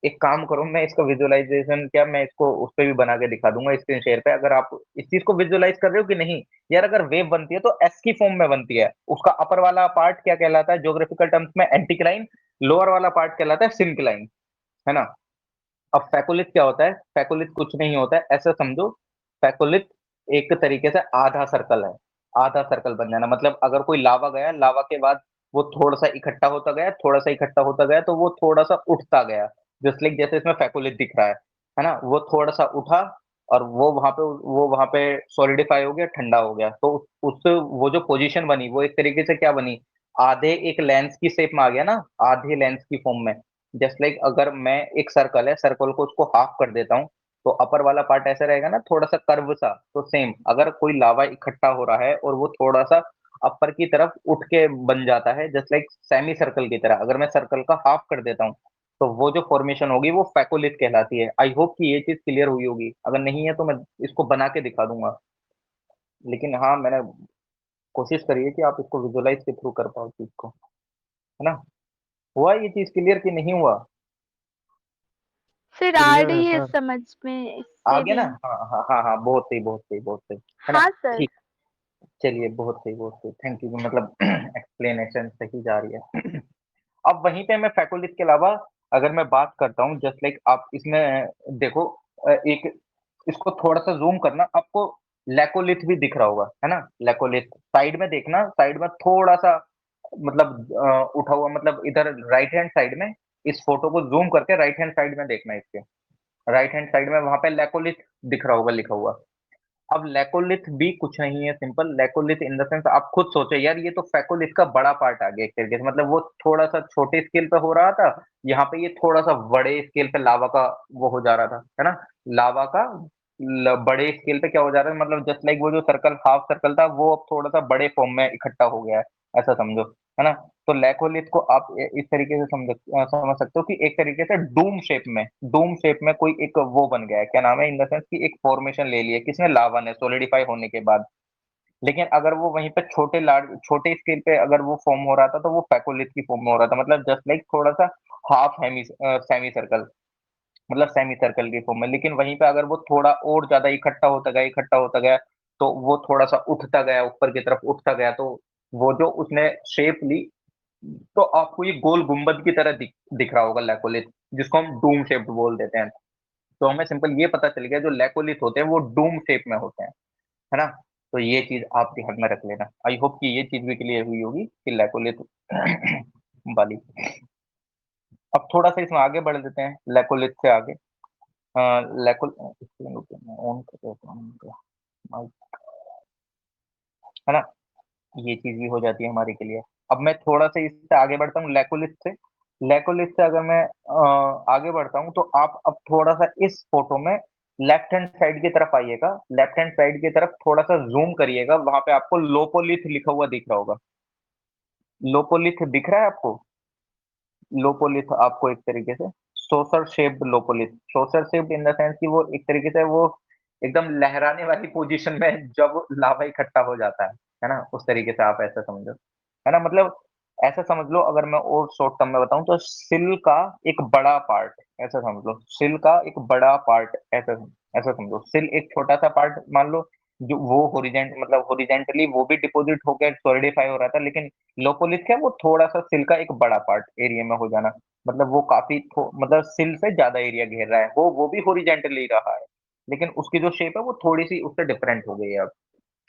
एक काम करो, मैं इसका विजुअलाइजेशन, क्या मैं इसको उस पे भी बना के दिखा दूंगा स्क्रीन शेयर पे, अगर आप इस चीज को विजुअलाइज कर रहे हो कि नहीं। यार अगर वेव बनती है तो एस की फॉर्म में बनती है, उसका अपर वाला पार्ट क्या कहलाता है ज्योग्राफिकल टर्म्स में? एंटीक्लाइन। लोअर वाला पार्ट कहलाता है सिंक्लाइन, है ना? अब फैकोलिथ क्या होता है? फैकोलिथ कुछ नहीं होता है, ऐसा समझो, फैकोलिथ एक तरीके से आधा सर्कल है, आधा सर्कल बन जाना, मतलब अगर कोई लावा गया, लावा के बाद वो थोड़ा-सा इकट्ठा होता गया, थोड़ा-सा इकट्ठा होता गया, तो वो थोड़ा-सा उठता गया, जस्ट लाइक जैसे इसमें फैकोलिथ दिख रहा है ना? वो थोड़ा-सा उठा और वो वहाँ पे सॉलिडिफाई हो गया, ठंडा हो गया, तो उस वो जो पोज़ीशन बनी, वो एक तरीके से क्या बनी, आधे एक लेंस की शेप में आ गया ना, आधे लेंस की फॉर्म में। जस्ट लाइक अगर मैं एक सर्कल है, सर्कल को उसको हाफ कर देता हूँ, तो अपर वाला पार्ट ऐसा रहेगा ना, थोड़ा-सा कर्व सा, तो सेम अगर कोई लावा इकट्ठा हो रहा है और वो थोड़ा-सा अपर की तरफ उठ के बन जाता है, जस्ट लाइक सेमी सर्कल की तरह, अगर मैं सर्कल का हाफ कर देता हूँ, तो वो जो फॉर्मेशन होगी वो फैकोलिथ कहलाती है। आई होप कि ये चीज़ क्लियर हुई होगी, अगर नहीं है तो मैं इसको बना के दिखा दूँगा। लेकिन हाँ, मैंने कोशिश करी है कि आप इसको विजुअलाइज़ के थ्रू कर पाओ चीज़ को, है ना? हुआ ये चीज़ क्लियर कि नहीं हुआ? सर आ क्लियर है रही है सर। समझ में आ इससे गया भी। ना? हाँ, बहुत सही, बहुत सही, बहुत सही, है ना? हाँ सर। ठीक, चलिए बहुत सही, बहुत सही, थैंक यू मतलब एक्सप्लेनेशन सही जा रही है। अब वहीं पे मैं फैकोलिथ के अलावा अगर मैं बात करता हूँ जस्ट लाइक आप इसमें देखो एक इसको थोड़ा-सा ज़ूम करना आपको लैकोलिथ भी दिख रहा होगा, है ना? लैकोलिथ साइड में देखना, साइड में थोड़ा-सा मतलब उठा हुआ मतलब इधर राइट हैंड साइड में इस फ़ोटो को ज़ूम करके राइट हैंड साइड में देखना इसके। राइट हैंड साइड में वहाँ पे लैकोलिथ दिख रहा होगा लिखा हुआ। अब लैकोलिथ भी कुछ नहीं है simple laccolith in the sense आप खुद सोचो यार ये तो फैकोलिथ का बड़ा पार्ट आ गया एक तरीके से मतलब वो थोड़ा-सा छोटे स्केल पे हो रहा था, यहाँ पे ये थोड़ा-सा बड़े स्केल पे लावा का वो हो जा रहा था, है ना? लावा का बड़े स्केल पे क्या हो जा रहा है मतलब जस्ट लाइक वो जो सर्कल हाफ सर्कल था वो अब थोड़ा-सा बड़े फॉर्म में इकट्ठा हो गया है, ऐसा समझो, है ना? तो लैकोलिथ को आप इस तरीके से समझ सकते हो कि एक तरीके से डूम शेप में कोई एक वो बन गया है, क्या नाम है इन द सेंस कि एक फॉर्मेशन ले ली है, किसने लावा ने सॉलिडिफाई होने के बाद। लेकिन अगर वो वहीं पे छोटे स्केल पे अगर वो फॉर्म हो रहा था तो वो फैकोलिथ की फॉर्म में हो रहा था मतलब जस्ट लाइक थोड़ा-सा सेमी सर्कल मतलब सेमी सर्कल की फॉर्म में। लेकिन वहीं पे अगर वो थोड़ा और ज़्यादा इकट्ठा होता गया, तो वो थोड़ा-सा उठता गया, ऊपर की तरफ उठता गया, तो वो जो उसने शेप ली, तो आपको ये गोल गुंबद की तरह दिख रहा होगा लैकोलिथ, जिसको हम डूम शेप्ड बोल देते हैं। तो हमें सिंपल ये पता चल गया जो लैकोलिथ होते हैं वो डूम शेप में होते हैं, है ना? तो ये चीज़ आप ध्यान में रख लेना। आई होप कि ये चीज़ भी क्लियर हुई होगी कि लैकोलिथ वाली। अब थोड़ा-सा इसमें आगे बढ़ लेते हैं, लैकोलिथ से आगे। लैकोल एक सेकंड रुकिए मैं ऑन कर देता हूँ इनको, माइक, है ना? ये चीज़ भी हो जाती है हमारी क्लियर। अब मैं थोड़ा-सा इससे आगे बढ़ता हूँ लैकोलिथ से। लैकोलिथ से अगर मैं आगे बढ़ता हूँ तो आप अब थोड़ा-सा इस फ़ोटो में लेफ्ट हैंड साइड की तरफ आइएगा। लेफ्ट हैंड साइड की तरफ थोड़ा-सा ज़ूम करिएगा, वहाँ पे आपको लोपोलिथ लिखा हुआ दिख रहा होगा। लोपोलिथ दिख रहा है आपको? लोपोलिथ आपको एक तरीके से saucer shaped lopolith saucer shaped in the sense कि वो एक तरीके से वो एकदम लहराने वाली पोजीशन में जब लावा इकट्ठा हो जाता है ना? उस तरीके से आप ऐसा समझो, है ना? मतलब ऐसा समझ लो अगर मैं और शॉर्ट टर्म में बताऊँ तो सिल का एक बड़ा पार्ट ऐसा समझ लो, सिल का एक बड़ा पार्ट ऐसा ऐसा समझो। सिल एक छोटा-सा पार्ट मान लो जो वो हॉरिज़ॉन्टली वो भी डिपॉज़िट होके सॉलिडिफ़ाई हो रहा था लेकिन लोपोलिथ क्या वो थोड़ा-सा सिल का एक बड़ा पार्ट एरिया में हो जाना, मतलब वो काफ़ी थो मतलब सिल से ज़्यादा एरिया घेर रहा है, वो भी हॉरिज़ॉन्टली रहा है, लेकिन उसकी जो शेप है वो थोड़ी-सी उससे डिफरेंट हो गई है अब,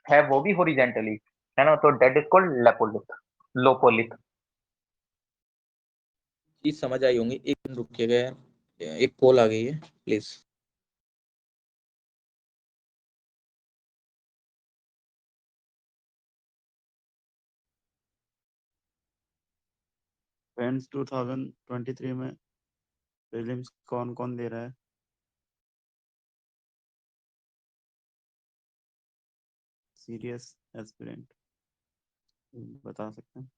है वो भी हॉरिज़ॉन्टली, है ना? तो दैट इज़ कॉल्ड लेपोलिथ लोपोलिथ। चीज समझ आई होंगी। एक मिनट रुकिएगा यार, एक कॉल आ गई है, प्लीज। फ्रेंड्स 2023 में प्रीलिम्स कौन कौन दे रहा है? सीरियस एस्पिरेंट बता सकते हैं?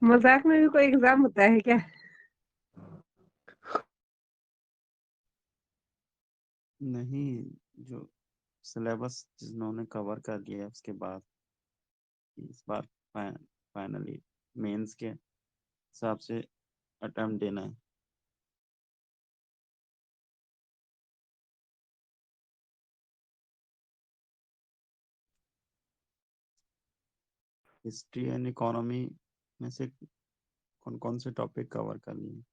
मजाक में भी कोई एग्जाम होता है क्या? नहीं, जो सिलेबस जिन्होंने कवर कर लिया है उसके बाद इस बार फाइनली मेंस के हिसाब से अटेम्प्ट देना है। हिस्ट्री एंड इकोनॉमी में से कौन कौन से टॉपिक कवर कर लिए?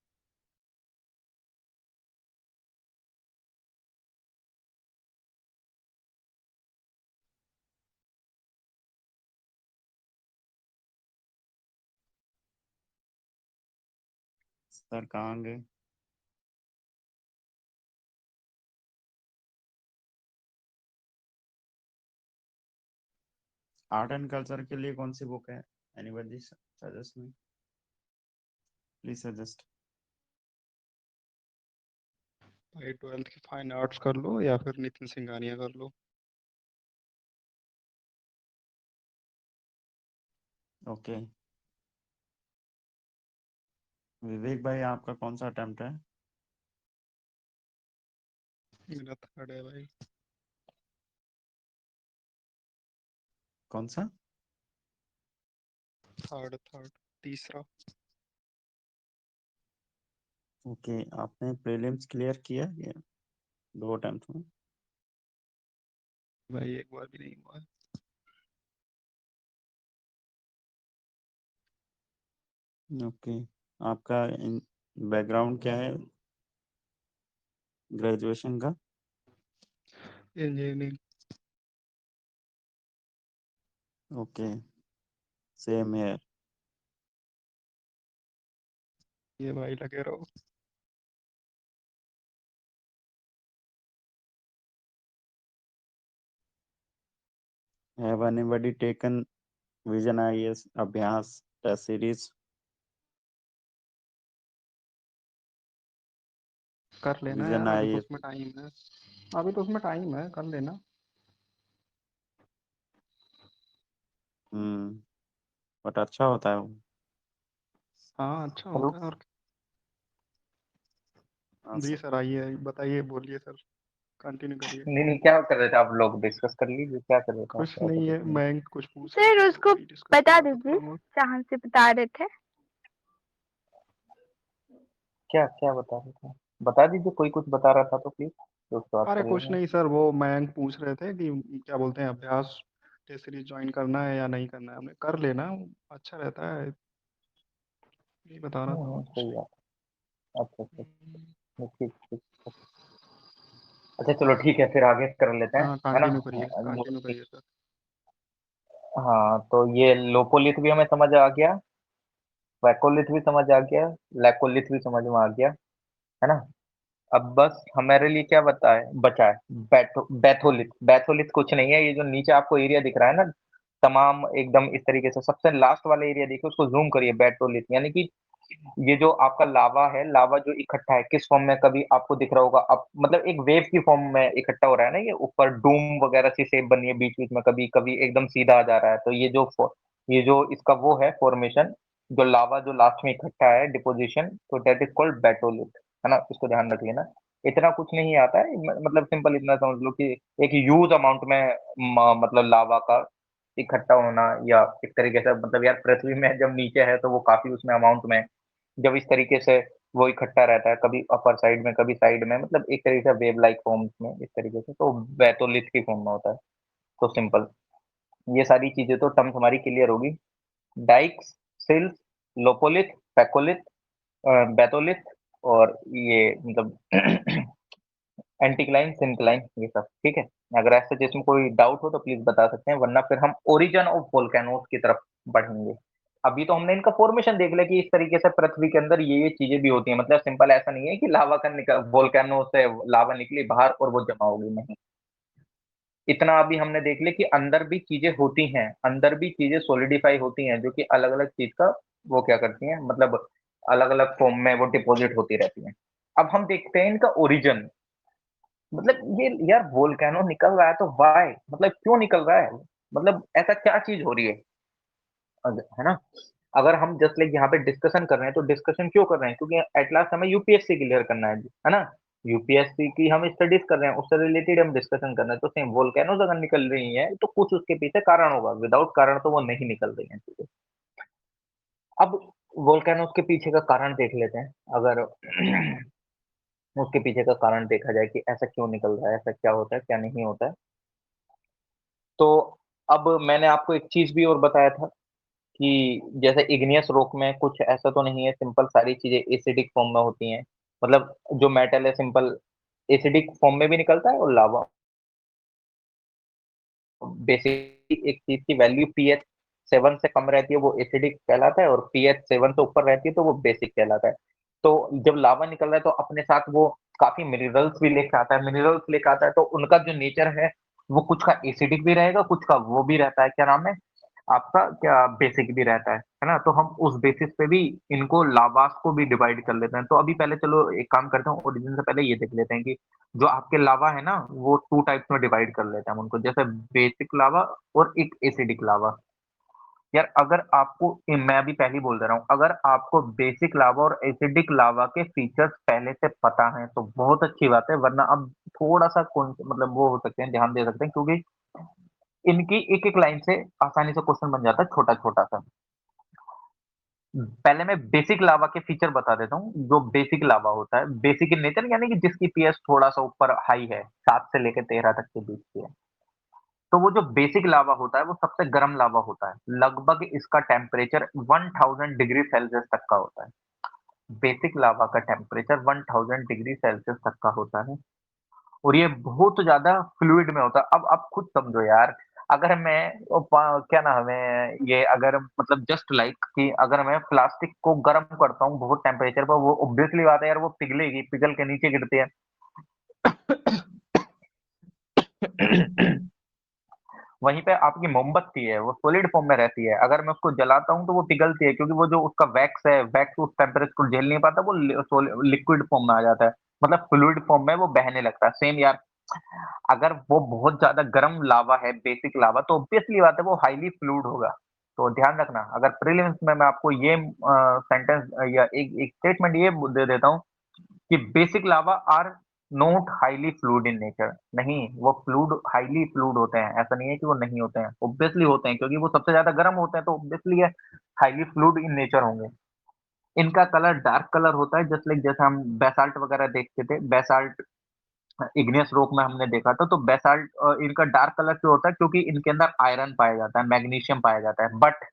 सर कहाँ गए? आर्ट एंड कल्चर के लिए कौन सी बुक है? Anybody suggest me, please suggest. भाई 12th की फाइन आर्ट्स कर लो या फिर नितिन सिंघानिया कर लो। ओके विवेक भाई, आपका कौन सा अटेम्प्ट है? मेरा थर्ड है भाई। कौन सा? थर्ड तीसरा। ओके आपने प्रीलिम्स क्लियर किया या 2 अटेम्प्ट में? भाई एक बार भी नहीं हुआ है। ओके आपका बैकग्राउंड क्या है ग्रेजुएशन का? इंजीनियरिंग। Okay same here. ये भाई लगे रहो। Have anybody taken vision IAS अभ्यास टेस्ट सीरीज? कर लेना विजन यार, अभी तो आईएएस उसमें टाइम है। अभी तो उसमें टाइम है, कर लेना। बट अच्छा होता है वो। हाँ अच्छा हेलो। होता है। और हाँ जी सर। सर आइए बताइए, बोलिए सर, कंटिन्यू करिए। नहीं नहीं, क्या कर रहे थे आप लोग? डिस्कस कर लीजिए, क्या कर रहे थे आप? कुछ क्या कर नहीं रहे है, थे? मैं कुछ पूछ रहा सर था, उसको वही डिस्कस बता कर रहा था दीजिए थोड़ा बहुत। जहाँ से बता रहे थे। क्या क्या बता रहे थे? बता दीजिए, कोई कुछ बता रहा था तो प्लीज, तो उसको बात अरे कर कुछ लेंगे। नहीं सर, वो मयंक पूछ रहे थे कि क्या बोलते हैं, अभ्यास टेस्ट सीरीज ज्वाइन करना है या नहीं करना है। हमने कर लेना, अच्छा रहता है। यही बता रहा था और कुछ सही नहीं। बात। अच्छा अच्छा। ठीक ठीक। अच्छा चलो ठीक है, फिर आगे कर लेते हैं, हाँ है ना? कंटिन्यू करिए सर। हाँ तो ये लोपोलिथ भी हमें समझ आ गया, वैकोलिथ भी समझ आ गया, लैकोलिथ भी समझ में आ गया, है ना? अब बस हमारे लिए क्या बचा है? बैथोलिथ। बैथोलिथ कुछ नहीं है, ये जो नीचे आपको एरिया दिख रहा है ना, तमाम एकदम इस तरीके से सबसे लास्ट वाला एरिया देखिए, उसको जूम करिए। बैथोलिथ यानी कि ये जो आपका लावा है, लावा जो इकट्ठा है किस फॉर्म में, कभी आपको दिख रहा होगा अब, मतलब एक वेव की फॉर्म में इकट्ठा हो रहा है ना, ये ऊपर डूम वगैरह सी शेप बनी है, बीच बीच में कभी कभी एकदम सीधा आ जा रहा है, तो ये जो इसका वो है फॉर्मेशन, जो लावा जो लास्ट में इकट्ठा है डिपोजिशन, तो दैट इज कॉल्ड बैटोलिथ, है ना? इसको ध्यान रख लेना। इतना कुछ नहीं आता है, मतलब सिंपल इतना समझ लो कि एक ह्यूज अमाउंट में मतलब लावा का इकट्ठा होना, या एक तरीके से मतलब यार पृथ्वी में जब नीचे है तो वो काफी उसमें अमाउंट में, जब इस तरीके से वो इकट्ठा रहता है, कभी अपर साइड में कभी साइड में, मतलब एक तरीके से वेव लाइक फॉर्म्स में इस तरीके से, तो बैथोलिथ की फॉर्म में होता है। तो सिंपल ये सारी चीजें तो टर्म्स हमारी क्लियर होगी। डाइक्स, सिल्स, लोपोलिथ, पैकोलिथ, बैथोलिथ, और ये मतलब एंटीक्लाइन, सिंक्लाइन, ये सब ठीक है। अगर ऐसे जिसमें कोई डाउट हो तो प्लीज बता सकते हैं, वरना फिर हम ओरिजिन ऑफ वोल्केनोस की तरफ बढ़ेंगे। अभी तो हमने इनका फॉर्मेशन देख लिया कि इस तरीके से पृथ्वी के अंदर ये चीजें भी होती हैं, मतलब सिंपल ऐसा नहीं है कि लावा का निकल वोल्केनो से लावा निकली बाहर और वो जमा होगी, नहीं। इतना अभी हमने देख लिया कि अंदर भी चीजें होती हैं, अंदर भी चीजें सोलिडिफाई होती हैं, जो कि अलग अलग चीज का वो क्या करती हैं, मतलब अलग अलग फॉर्म में वो डिपॉजिट होती रहती हैं। अब हम देखते हैं इनका ओरिजिन, मतलब ये यार वोल्केनो निकल रहा है तो वाई, मतलब क्यों निकल रहा है, मतलब ऐसा क्या चीज हो रही है, है ना? अगर हम जस्ट लाइक यहाँ पे डिस्कशन कर रहे हैं तो डिस्कशन क्यों कर रहे हैं? क्योंकि एट लास्ट हमें यूपीएससी क्लियर करना है ना? यूपीएससी की हम स्टडीज कर रहे हैं, उससे रिलेटेड हम डिस्कशन कर रहे हैं, तो सेम वोल्केनोज अगर निकल रही है तो कुछ उसके पीछे कारण होगा, विदाउट कारण तो वो नहीं निकल रही है, ठीक है? अब वोल्केनोज के पीछे का कारण देख लेते हैं, अगर उसके पीछे का कारण देखा जाए कि ऐसा क्यों निकल रहा है, ऐसा क्या होता है क्या नहीं होता है। तो अब मैंने आपको एक चीज भी और बताया था कि जैसे इग्नियस रॉक में कुछ ऐसा तो नहीं है, सिंपल सारी चीजें एसिडिक फॉर्म में होती हैं, मतलब जो मेटल है सिंपल एसिडिक फॉर्म में भी निकलता है, और लावा बेसिक एक चीज की वैल्यू pH 7 से कम रहती है वो एसिडिक कहलाता है, और pH 7 से ऊपर रहती है तो वो बेसिक कहलाता है। तो जब लावा निकल रहा है तो अपने साथ वो काफी मिनरल्स भी लेकर आता है, मिनरल्स लेकर आता है तो उनका जो नेचर है वो कुछ का एसिडिक भी रहेगा, कुछ का वो भी रहता है, क्या नाम है आपका, क्या बेसिक भी रहता है ना। तो हम उस बेसिस पे भी इनको लावास को भी डिवाइड कर लेते हैं। तो अभी पहले चलो एक काम करते हैं, ओरिजिन से पहले ये देख लेते हैं कि जो आपके लावा है ना वो 2 टाइप्स में डिवाइड कर लेते हैं हम उनको, जैसे बेसिक लावा और एक एसिडिक लावा। यार अगर आपको मैं अभी पहले ही बोल दे रहा हूँ, अगर आपको बेसिक लावा और एसिडिक लावा के फीचर्स पहले से पता है तो बहुत अच्छी बात है, वरना अब थोड़ा सा कौन मतलब वो हो सकते हैं, ध्यान दे सकते हैं, क्योंकि इनकी एक एक लाइन से आसानी से क्वेश्चन बन जाता है छोटा छोटा सा। पहले मैं बेसिक लावा के फीचर बता देता हूँ। जो बेसिक लावा होता है, बेसिक इन नेचर यानी कि जिसकी पीएच थोड़ा सा ऊपर हाई है, 7 से लेकर 13 तक के बीच की है, तो वो जो बेसिक लावा होता है वो सबसे गर्म लावा होता है। लगभग इसका टेम्परेचर 1000 डिग्री सेल्सियस तक का होता है। बेसिक लावा का टेम्परेचर 1000 डिग्री सेल्सियस तक का होता है, और ये बहुत ज्यादा फ्लूइड में होता है। अब आप खुद समझो यार, अगर मैं क्या नाम है ये, अगर मतलब जस्ट लाइक कि अगर मैं प्लास्टिक को गर्म करता हूँ बहुत टेम्परेचर पर, वो ऑब्वियसली बात है यार वो पिघलेगी, पिघल के नीचे गिरती है। वहीं पे आपकी मोमबत्ती है वो सॉलिड फॉर्म में रहती है, अगर मैं उसको जलाता हूँ तो वो पिघलती है, क्योंकि वो जो उसका वैक्स है, वैक्स उस टेम्परेचर को झेल नहीं पाता, वो लिक्विड फॉर्म में आ जाता है, मतलब फ्लूइड फॉर्म में वो बहने लगता है। सेम यार, अगर वो बहुत ज्यादा गर्म लावा है बेसिक लावा, तो ऑब्वियसली बात है वो हाईली फ्लूइड होगा। तो ध्यान रखना, अगर प्रीलिम्स में मैं आपको ये सेंटेंस या एक स्टेटमेंट ये दे देता हूँ कि basic lava are not highly fluid in nature, नहीं वो फ्लूइड हाईली फ्लूइड होते हैं, ऐसा नहीं है कि वो नहीं होते हैं, ऑब्वियसली होते हैं, क्योंकि वो सबसे ज्यादा गर्म होते हैं तो ऑब्वियसली है हाईली फ्लूइड इन नेचर होंगे। इनका कलर डार्क कलर होता है, जस्ट लाइक जैसे हम बेसाल्ट वगैरह देखते थे, बेसाल्ट इग्नियस रॉक में हमने देखा था, तो बेसाल्ट इनका डार्क कलर क्यों होता है, क्योंकि इनके अंदर आयरन पाया जाता है, मैग्नीशियम पाया जाता है, बट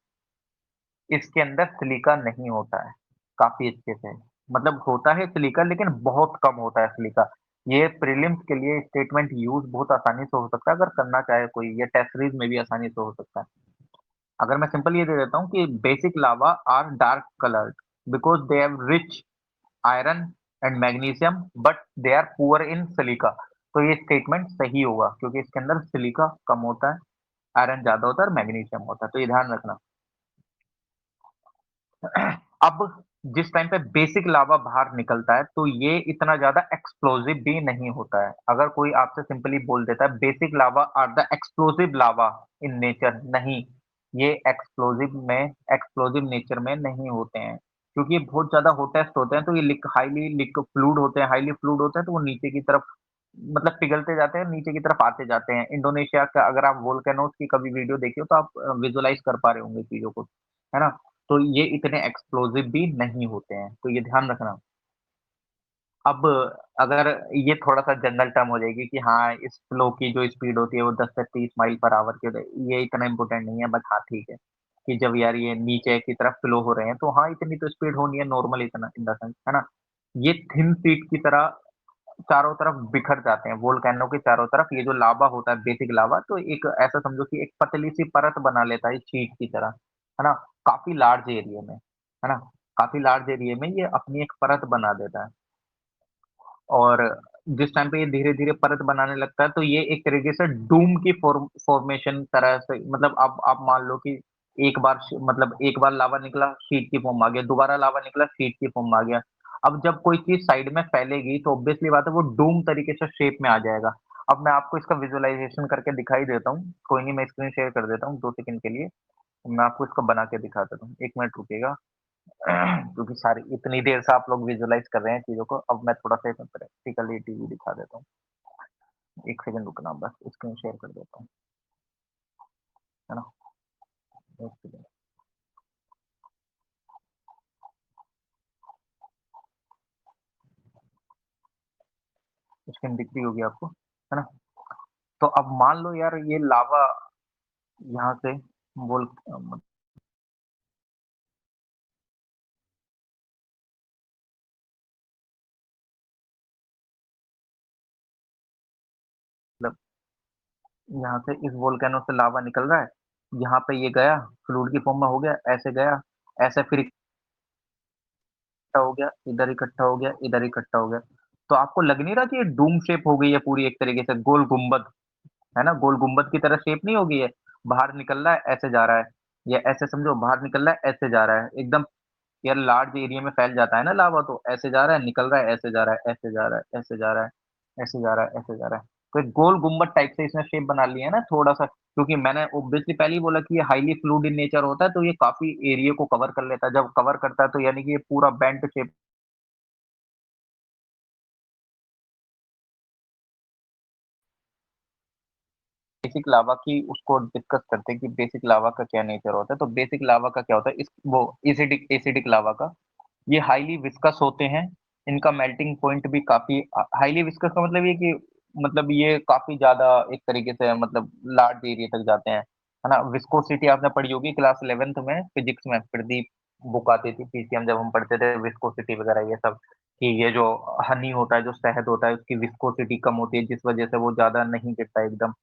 इसके अंदर सिलिका नहीं होता है। काफी अच्छे से, मतलब होता है सिलिका लेकिन बहुत कम होता है सिलिका। ये प्रीलिम्स के लिए स्टेटमेंट यूज बहुत आसानी से हो सकता है अगर करना चाहे कोई, ये टेस्ट सीरीज में भी आसानी से हो सकता है। अगर मैं सिंपल ये दे देता हूँ कि basic lava are dark coloured because they have rich iron and magnesium but they are poor in silica, तो ये स्टेटमेंट सही होगा, क्योंकि इसके अंदर सिलिका कम होता है, आयरन ज्यादा होता है और मैग्नीशियम होता है, तो ये ध्यान रखना। अब जिस टाइम पे बेसिक लावा बाहर निकलता है तो ये इतना ज्यादा एक्सप्लोसिव भी नहीं होता है। अगर कोई आपसे सिंपली बोल देता है basic lava are the explosive lava in nature, नहीं, ये एक्सप्लोसिव नेचर में नहीं होते हैं, क्योंकि ये बहुत ज्यादा हॉटेस्ट होते हैं, तो ये हाईली लिक फ्लूड होते हैं, हाईली फ्लूड होते हैं, तो वो नीचे की तरफ मतलब पिघलते जाते हैं, नीचे की तरफ आते जाते हैं। इंडोनेशिया का अगर आप वोल्केनोस की कभी वीडियो देखिए तो आप विजुअलाइज कर पा रहे होंगे चीजों को, है ना। तो ये इतने एक्सप्लोसिव भी नहीं होते हैं, तो ये ध्यान रखना। अब अगर ये थोड़ा सा जनरल टर्म हो जाएगी कि हाँ इस फ्लो की जो स्पीड होती है वो 10 से 30 माइल पर आवर की होती है, ये इतना इंपॉर्टेंट नहीं है, बट हाँ ठीक है कि जब यार ये नीचे की तरफ फ्लो हो रहे हैं तो हाँ इतनी तो स्पीड होनी है नॉर्मल, इतना इन द सेंस, है ना। ये थिन शीट की तरह चारों तरफ बिखर जाते हैं, वोल्केनो के चारों तरफ ये जो लावा होता है बेसिक लावा, तो एक ऐसा समझो कि एक पतली सी परत बना लेता है शीट की तरह, है ना, काफी लार्ज एरिया में, है ना, काफी लार्ज एरिया में ये अपनी एक परत बना देता है। और जिस टाइम पे ये धीरे धीरे परत बनाने लगता है तो ये एक तरीके से डूम की फॉर्मेशन तरह से, मतलब आप मान लो कि एक बार मतलब एक बार लावा निकला शीट की फॉर्म आ गया, दोबारा लावा निकला शीट की फॉर्म आ गया। अब जब कोई चीज साइड में फैलेगी तो ऑब्वियसली बात है वो डूम तरीके से शेप में आ जाएगा। अब मैं आपको इसका विजुअलाइजेशन करके दिखाई देता हूँ, कोई नहीं, मैं स्क्रीन शेयर कर देता हूँ 2 सेकंड के लिए, मैं आपको इसका बना के दिखा देता हूँ, 1 मिनट रुकिएगा। क्योंकि सारी इतनी देर से आप लोग विजुअलाइज कर रहे हैं चीजों को, अब मैं थोड़ा सा प्रैक्टिकली टीवी दिखा देता हूँ। 1 सेकंड रुकना, बस स्क्रीन शेयर कर देता हूँ, है ना। 1 सेकंड। स्क्रीन दिख रही होगी आपको, है ना। तो अब मान लो यार ये लावा यहाँ से बोल यहाँ से इस वोल्केनो से लावा निकल रहा है, यहाँ पे ये गया, फ्लूइड की फॉर्म में हो गया, ऐसे गया, ऐसे फिर इकट्ठा हो गया, इधर इकट्ठा हो गया, इधर इकट्ठा हो गया। तो आपको लग नहीं रहा कि ये डूम शेप हो गई है पूरी एक तरीके से गोल गुंबद, है ना? गोल गुंबद की तरह शेप नहीं हो गई है? बाहर निकल रहा है, ऐसे जा रहा है, या ऐसे समझो बाहर निकल रहा है, ऐसे जा रहा है, एकदम यार लार्ज एरिया में फैल जाता है ना लावा, तो ऐसे जा रहा है, निकल रहा है, ऐसे जा रहा है, ऐसे जा रहा है, ऐसे जा रहा है, ऐसे जा रहा है, ऐसे जा रहा है। तो एक गोल गुंबद टाइप से इसने शेप बना लिया है ना थोड़ा सा, क्योंकि मैंने ऑब्वियसली पहले ही बोला कि ये हाईली फ्लूइड इन नेचर होता है, तो ये काफी एरिया को कवर कर लेता है। जब कवर करता है तो यानी कि ये पूरा बेंट शेप बेसिक लावा की उसको डिस्कस करते हैं कि बेसिक लावा का क्या नेचर होता है। तो बेसिक लावा का क्या होता है, इस वो एसिडिक एसिडिक लावा का, ये हाईली विस्कस होते हैं, इनका मेल्टिंग पॉइंट भी काफी हाईली विस्कस का मतलब ये कि मतलब ये काफी ज्यादा एक तरीके से मतलब लार्ज एरिया तक जाते हैं, है ना? विस्कोसिटी आपने पढ़ी होगी क्लास 11th में फिजिक्स में, प्रदीप बुक आती थी पीसीएम जब हम पढ़ते थे, विस्कोसिटी वगैरह ये सब, कि ये जो हनी होता है, जो शहद होता है, उसकी विस्कोसिटी कम होती है, जिस वजह से वो ज्यादा नहीं गिरता एकदम,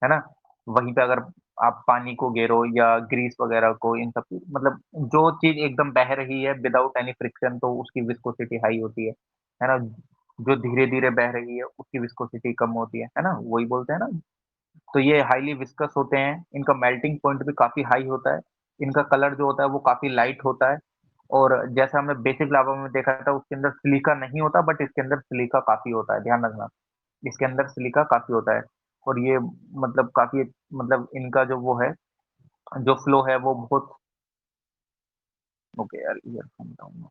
है ना? वहीं पे अगर आप पानी को गेरो या ग्रीस वगैरह को, इन सब मतलब जो चीज एकदम बह रही है विदाउट एनी फ्रिक्शन, तो उसकी विस्कोसिटी हाई होती है ना? जो धीरे धीरे बह रही है उसकी विस्कोसिटी कम होती है ना? वही बोलते हैं ना। तो ये हाईली विस्कस होते हैं, इनका मेल्टिंग पॉइंट भी काफी हाई होता है, इनका कलर जो होता है वो काफी लाइट होता है, और जैसा हमने बेसिक लावा में देखा था उसके अंदर सिलिका नहीं होता, बट इसके अंदर सिलिका काफी होता है, ध्यान रखना, इसके अंदर सिलिका काफी होता है। और ये मतलब काफी मतलब इनका जो वो है, जो फ्लो है वो बहुत ओके यार ईयरफोन डाउन।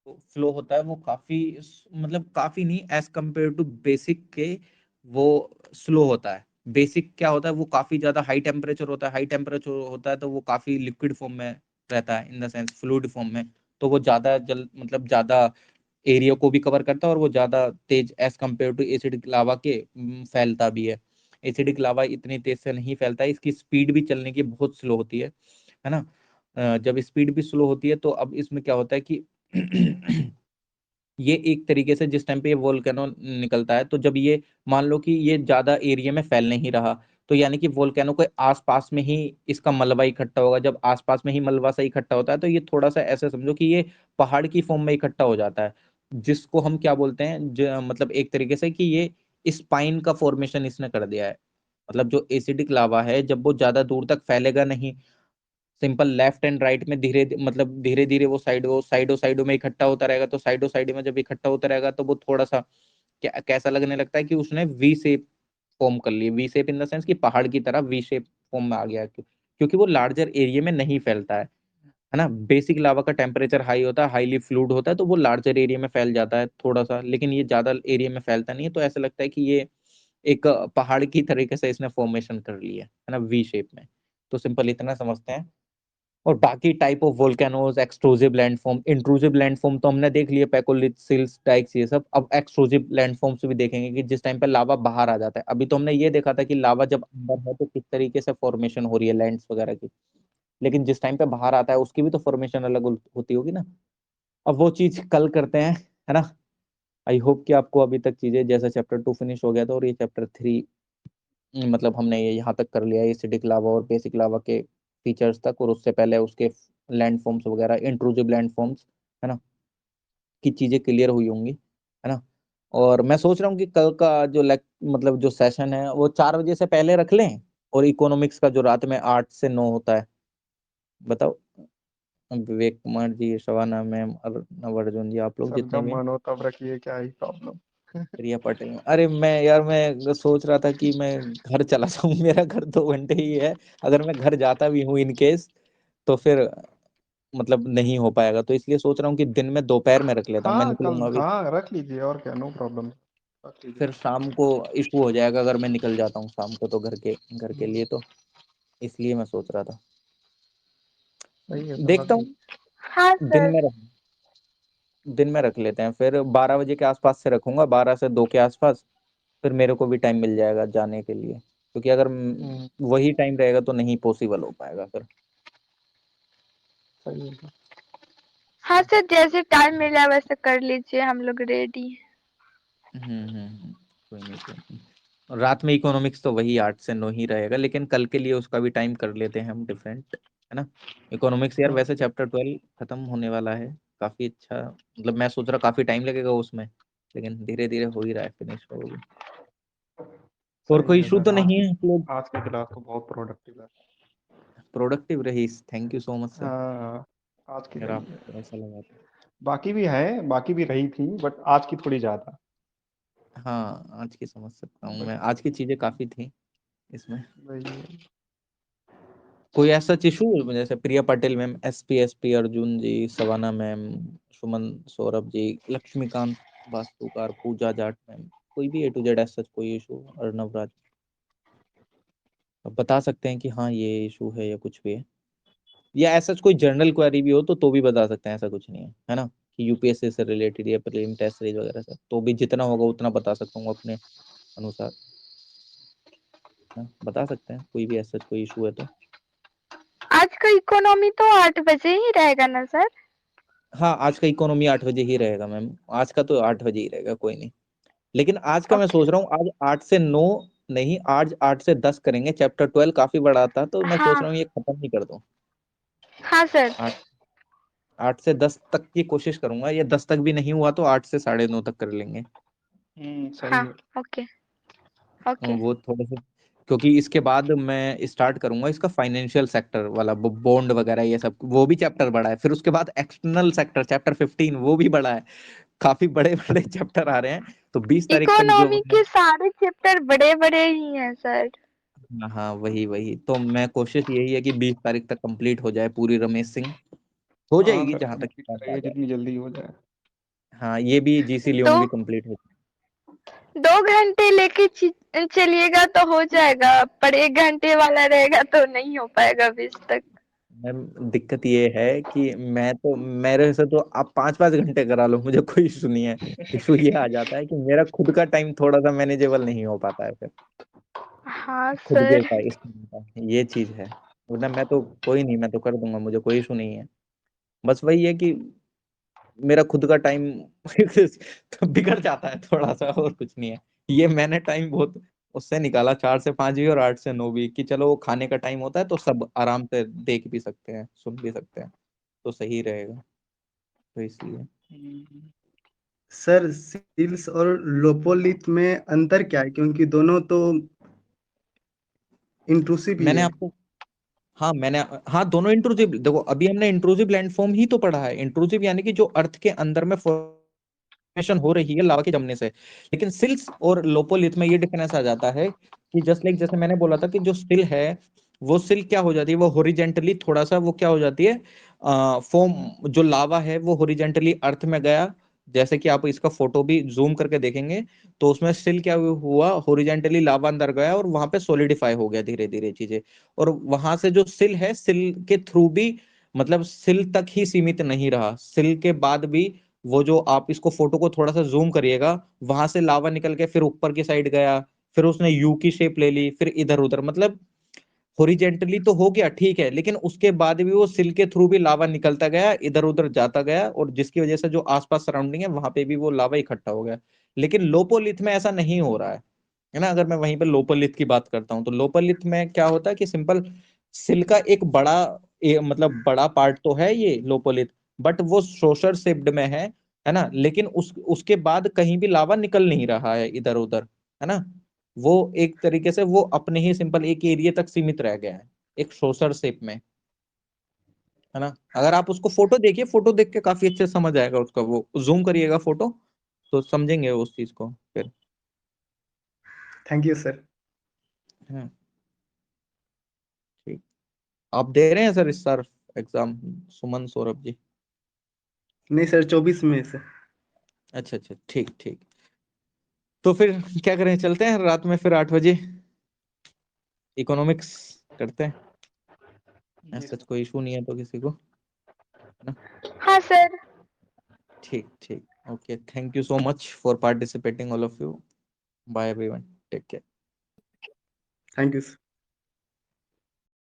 फ्लो होता है वो काफी मतलब काफी नहीं, एज कम्पेयर टू बेसिक के वो स्लो होता है। बेसिक क्या होता है, वो काफी ज्यादा हाई टेम्परेचर होता है, हाई टेम्परेचर होता है तो वो काफी लिक्विड फॉर्म में रहता है, इन द सेंस फ्लूइड फॉर्म में, तो वो ज्यादा जल मतलब ज्यादा एरिया को भी कवर करता है, और वो ज्यादा तेज as compare to acidic lava के फैलता भी है। एसिडिक लावा इतनी तेज से नहीं फैलता है, इसकी स्पीड भी चलने की बहुत स्लो होती है ना? जब स्पीड भी स्लो होती है तो अब इसमें क्या होता है कि ये एक तरीके से जिस टाइम पे ये वोल्केनो निकलता है, तो जब ये मान लो कि ये ज्यादा एरिया में फैल नहीं रहा, तो यानी कि वोल्केनो के आसपास में ही इसका मलबा इकट्ठा होगा। जब आसपास में ही मलबा सा इकट्ठा होता है तो ये थोड़ा सा ऐसे समझो कि ये पहाड़ की फॉर्म में इकट्ठा हो जाता है, जिसको हम क्या बोलते हैं, मतलब एक तरीके से कि ये स्पाइन का फॉर्मेशन इसने कर दिया है। मतलब जो एसिडिक लावा है, जब वो ज्यादा दूर तक फैलेगा नहीं, सिंपल लेफ्ट एंड राइट में धीरे मतलब धीरे धीरे वो साइडों साइडों में इकट्ठा होता रहेगा, तो साइडों साइड में जब इकट्ठा होता रहेगा तो वो थोड़ा सा कैसा लगने लगता है कि उसने वी शेप फॉर्म कर ली। V shape in the sense कि पहाड़ की तरह वी शेप फॉर्म में आ गया, क्योंकि वो लार्जर एरिया में नहीं फैलता है ना? बेसिक लावा का टेम्परेचर हाई होता है, हाईली फ्लूइड होता है, तो वो लार्जर एरिया में फैल जाता है थोड़ा सा, लेकिन ये ज्यादा एरिया में फैलता नहीं है, तो ऐसा लगता है कि ये एक पहाड़ की तरीके से इसने फॉर्मेशन कर लिया है ना, वी शेप में। तो सिंपल इतना समझते हैं। और बाकी type of volcanoes, extrusive landform, intrusive landform तो हमने देख लिया, पैकोलिथिल्स, डाइक्स, ये सब। अब एक्सट्रूसिव लैंडफॉर्म्स भी देखेंगे कि जिस टाइम पे लावा बाहर आ जाता है। अभी तो हमने ये देखा था कि लावा जब अंदर है तो किस तरीके से फॉर्मेशन हो रही है लैंड्स वगैरह की, लेकिन जिस टाइम पे बाहर आता है उसकी भी तो फॉर्मेशन अलग होती होगी ना। अब वो चीज कल करते हैं, है ना? आई होप कि आपको अभी तक चीजें, जैसा चैप्टर 2 फिनिश हो गया था और ये चैप्टर 3 मतलब हमने ये यहाँ तक कर लिया है, एसिडिक लावा और बेसिक लावा के फीचर्स तक, और उससे पहले उसके लैंड फॉर्म्स वगैरह, इंट्रूसिव लैंड फॉर्म्स, है ना, की चीजें क्लियर हुई होंगी, है ना? और मैं सोच रहा हूँ कि कल का जो मतलब जो सेशन है वो 4 बजे से पहले रख लें, और इकोनॉमिक्स का जो रात में 8 से 9 होता है। बताओ, विवेक कुमार जी, शवाना मैम, अर्नव अर्जुन जी, आप लोग सर जितने जब भी हैं, मन हो तब रखिए, क्या ही प्रॉब्लम। प्रिया पटेल। अरे मैं यार, मैं सोच रहा था कि मैं घर चला जाऊं, मेरा घर 2 घंटे ही है। अगर मैं घर जाता भी हूँ इन केस, तो फिर मतलब नहीं हो पाएगा, तो इसलिए सोच रहा हूँ कि दिन में दोपहर में रख लेता हूँ। मैं हाँ कल, निकलूंगा अभी, हाँ रख लीजिए, और क्या, नो प्रॉब्लम, रख लीजिए। फिर शाम को इशू हो जाएगा अगर मैं निकल जाता हूँ शाम को, तो घर के लिए, तो इसलिए मैं सोच रहा था। सही है सर, रख देखता हूँ, लीजिए। हाँ दिन सर। में रख दिन में रख लेते हैं, फिर 12 बजे के आसपास से रखूंगा, 12 से 2 के आसपास। फिर मेरे को भी टाइम मिल जाएगा जाने के लिए, क्योंकि अगर वही टाइम रहेगा तो नहीं पॉसिबल हो पाएगा फिर। सही है। हाँ सर, जैसे टाइम मिला वैसे कर लीजिए, हम लोग रेडी हैं। हम्म हम्म हम्म, कोई नहीं। रात में इकोनॉमिक्स तो वही 8 से 9 ही रहेगा, लेकिन कल के लिए उसका भी टाइम कर लेते हैं हम डिफरेंट, है ना। इकोनॉमिक्स यार वैसे चैप्टर 12 खत्म होने वाला है, काफी अच्छा, मतलब मैं सोच रहा काफी टाइम लगेगा उसमें, लेकिन धीरे धीरे हो ही रहा है, फिनिश हो गई। और सही कोई है इशू सर, तो नहीं है आप लोग? आज की क्लास तो बहुत प्रोडक्टिव है। प्रोडक्टिव रही, thank you so much sir. हाँ, आज की अगर रही है। आपको ऐसा लगा तो। बाकी भी रही थी, बट आज की थोड़ी ज्यादा। हाँ आज की समझ सकता हूँ बट मैं, आज की चीजें काफी थी इसमें। वही कोई ऐसा इशू जैसे प्रिया पटेल मैम, एसपी अर्जुन जी, सवाना मैम, सुमन सौरभ जी, लक्ष्मीकांत वास्तुकार, पूजा जाट मैम, कोई भी A to Z ऐसा कोई इशू? अर्णव राज अब बता सकते हैं कि हाँ ये इशू है या कुछ भी है, या ऐसा कोई जर्नल क्वेरी भी हो तो भी बता सकते हैं, ऐसा कुछ नहीं है ना, कि यूपीएससी से रिलेटेड या प्रीलिम टेस्ट सीरीज वगैरह से, तो भी जितना होगा उतना बता सकता हूँ अपने अनुसार, बता सकते हैं कोई भी ऐसा कोई इशू है तो। आज का इकोनॉमी तो 8 बजे ही रहेगा ना सर? हाँ आज का इकोनॉमी 8 बजे ही रहेगा मैम, आज का तो 8 बजे ही रहेगा, कोई नहीं। लेकिन आज का मैं ओके। सोच रहा हूँ आज 8 से 9 नहीं, आज 8 से 10 करेंगे, चैप्टर 12 काफी बड़ा था, तो मैं सोच हाँ रहा हूँ ये खत्म ही कर दूं। हाँ सर। 8 से 10 तक की कोशिश करूंगा, या 10 तक भी नहीं हुआ तो 8 से 9:30 तक कर लेंगे। सही हाँ है। Okay okay. वो थोड़े से, क्योंकि इसके बाद मैं स्टार्ट करूंगा इसका फाइनेंशियल सेक्टर वाला, बॉन्ड वगैरह ये सब, वो भी चैप्टर बड़ा है, फिर उसके बाद एक्सटर्नल सेक्टर चैप्टर 15 वो भी बड़ा है, काफी बड़े बड़े चैप्टर आ रहे हैं, तो 20 तारीख तक जो इकोनॉमी के सारे चैप्टर बड़े बड़े ही हैं सर। हाँ वही वही, तो मैं कोशिश यही है कि 20 तारीख तक कंप्लीट हो जाए पूरी, रमेश सिंह हो हाँ जाएगी सर, जहां तक कंप्लीट बात आ करिए जाए। जितनी जल्दी हो जाए। हाँ ये भी जीसी लियोन दो भी कंप्लीट हो 2 घंटे लेके चलिएगा तो हो जाएगा, पर 1 घंटे वाला रहेगा तो नहीं हो पाएगा 20 तक। मैम दिक्कत ये है कि मैं तो, मेरे से तो आप 5-5 घंटे करा लो, मुझे कोई इशू नहीं है, इशू ये आ जाता है कि मेरा खुद का टाइम थोड़ा सा मैनेजेबल नहीं हो पाता है फिर, हाँ खुद के सर। टाइम का ये चीज है, वरना मैं तो कोई नहीं, मैं तो कर दूंगा, मुझे कोई इशू नहीं है, बस वही है कि मेरा खुद का टाइम तो बिगड़ जाता है थोड़ा सा, और कुछ नहीं है। ये मैंने टाइम बहुत उससे निकाला, 4 से 5 भी और 8 से 9 भी, कि चलो वो खाने का टाइम होता है तो सब आराम से देख भी सकते हैं, सुन भी सकते हैं, तो सही रहेगा, तो इसलिए। सर सिल्स और लोपोलिथ में अंतर क्या है, क्योंकि दोनों तो इंट्रूसिव ही मैंने है। आपको, हाँ दोनों इंट्रूसिव, देखो अभी हमने इंट्रूसिव लैंडफॉर्म ही तो पढ़ा है, इंट्रूसिव यानी कि जो अर्थ के अंदर में फॉर्मेशन हो रही है लावा के जमने से, लेकिन सिल्स और लोपोलिथ में ये डिफरेंस आ जाता है कि जस्ट लाइक जैसे मैंने बोला था कि जो सिल है वो सिल क्या हो जाती है, वो हॉरिजेंटली थोड़ा सा वो क्या हो जाती है, फॉर्म जो लावा है वो हॉरिजेंटली अर्थ में गया, जैसे कि आप इसका फोटो भी जूम करके देखेंगे तो उसमें सिल क्या हुआ, हॉरिजेंटली लावा अंदर गया और वहां पे सॉलिडिफाई हो गया धीरे धीरे चीजें, और वहां से जो सिल है, सिल के थ्रू भी, मतलब सिल तक ही सीमित नहीं रहा, सिल के बाद भी वो जो आप इसको फोटो को थोड़ा सा जूम करिएगा, वहां से लावा निकल के फिर ऊपर की साइड गया, फिर उसने यू की शेप ले ली, फिर इधर उधर, मतलब हॉरिजेंटली तो हो गया ठीक है, लेकिन उसके बाद भी वो सिल के थ्रू भी लावा निकलता गया, इधर उधर जाता गया, और जिसकी वजह से जो आसपास सराउंडिंग है वहां पे भी वो लावा इकट्ठा हो गया। लेकिन लोपोलिथ में ऐसा नहीं हो रहा है ना। अगर मैं वहीं पे लोपोलिथ की बात करता हूँ तो लोपोलिथ में क्या होता है कि सिंपल सिल का एक बड़ा मतलब बड़ा पार्ट तो है ये लोपोलिथ, बट वो सोशर शेप्ड में है ना, लेकिन उसके बाद कहीं भी लावा निकल नहीं रहा है इधर उधर, है ना, वो एक तरीके से वो अपने ही सिंपल एक एरिया तक सीमित रह गया है, एक सोसर शेप में, है ना। अगर आप उसको फोटो देखिए, फोटो देख के काफी अच्छे से समझ आएगा उसका, वो जूम करिएगा फोटो तो समझेंगे उस चीज को फिर। Thank you sir. हाँ, ठीक। आप दे रहे हैं सर इस साल एग्जाम, सुमन सौरभ जी? नहीं सर, 24 में से। अच्छा अच्छा, ठीक ठीक, तो फिर क्या करें, चलते हैं रात में फिर 8 बजे इकोनॉमिक्स करते हैं, जी ऐसा सर। कोई इशू नहीं है तो किसी को, है ना। हाँ सर। ठीक ठीक, okay, thank you so much for participating all of you, bye everyone, take care. Thank you sir.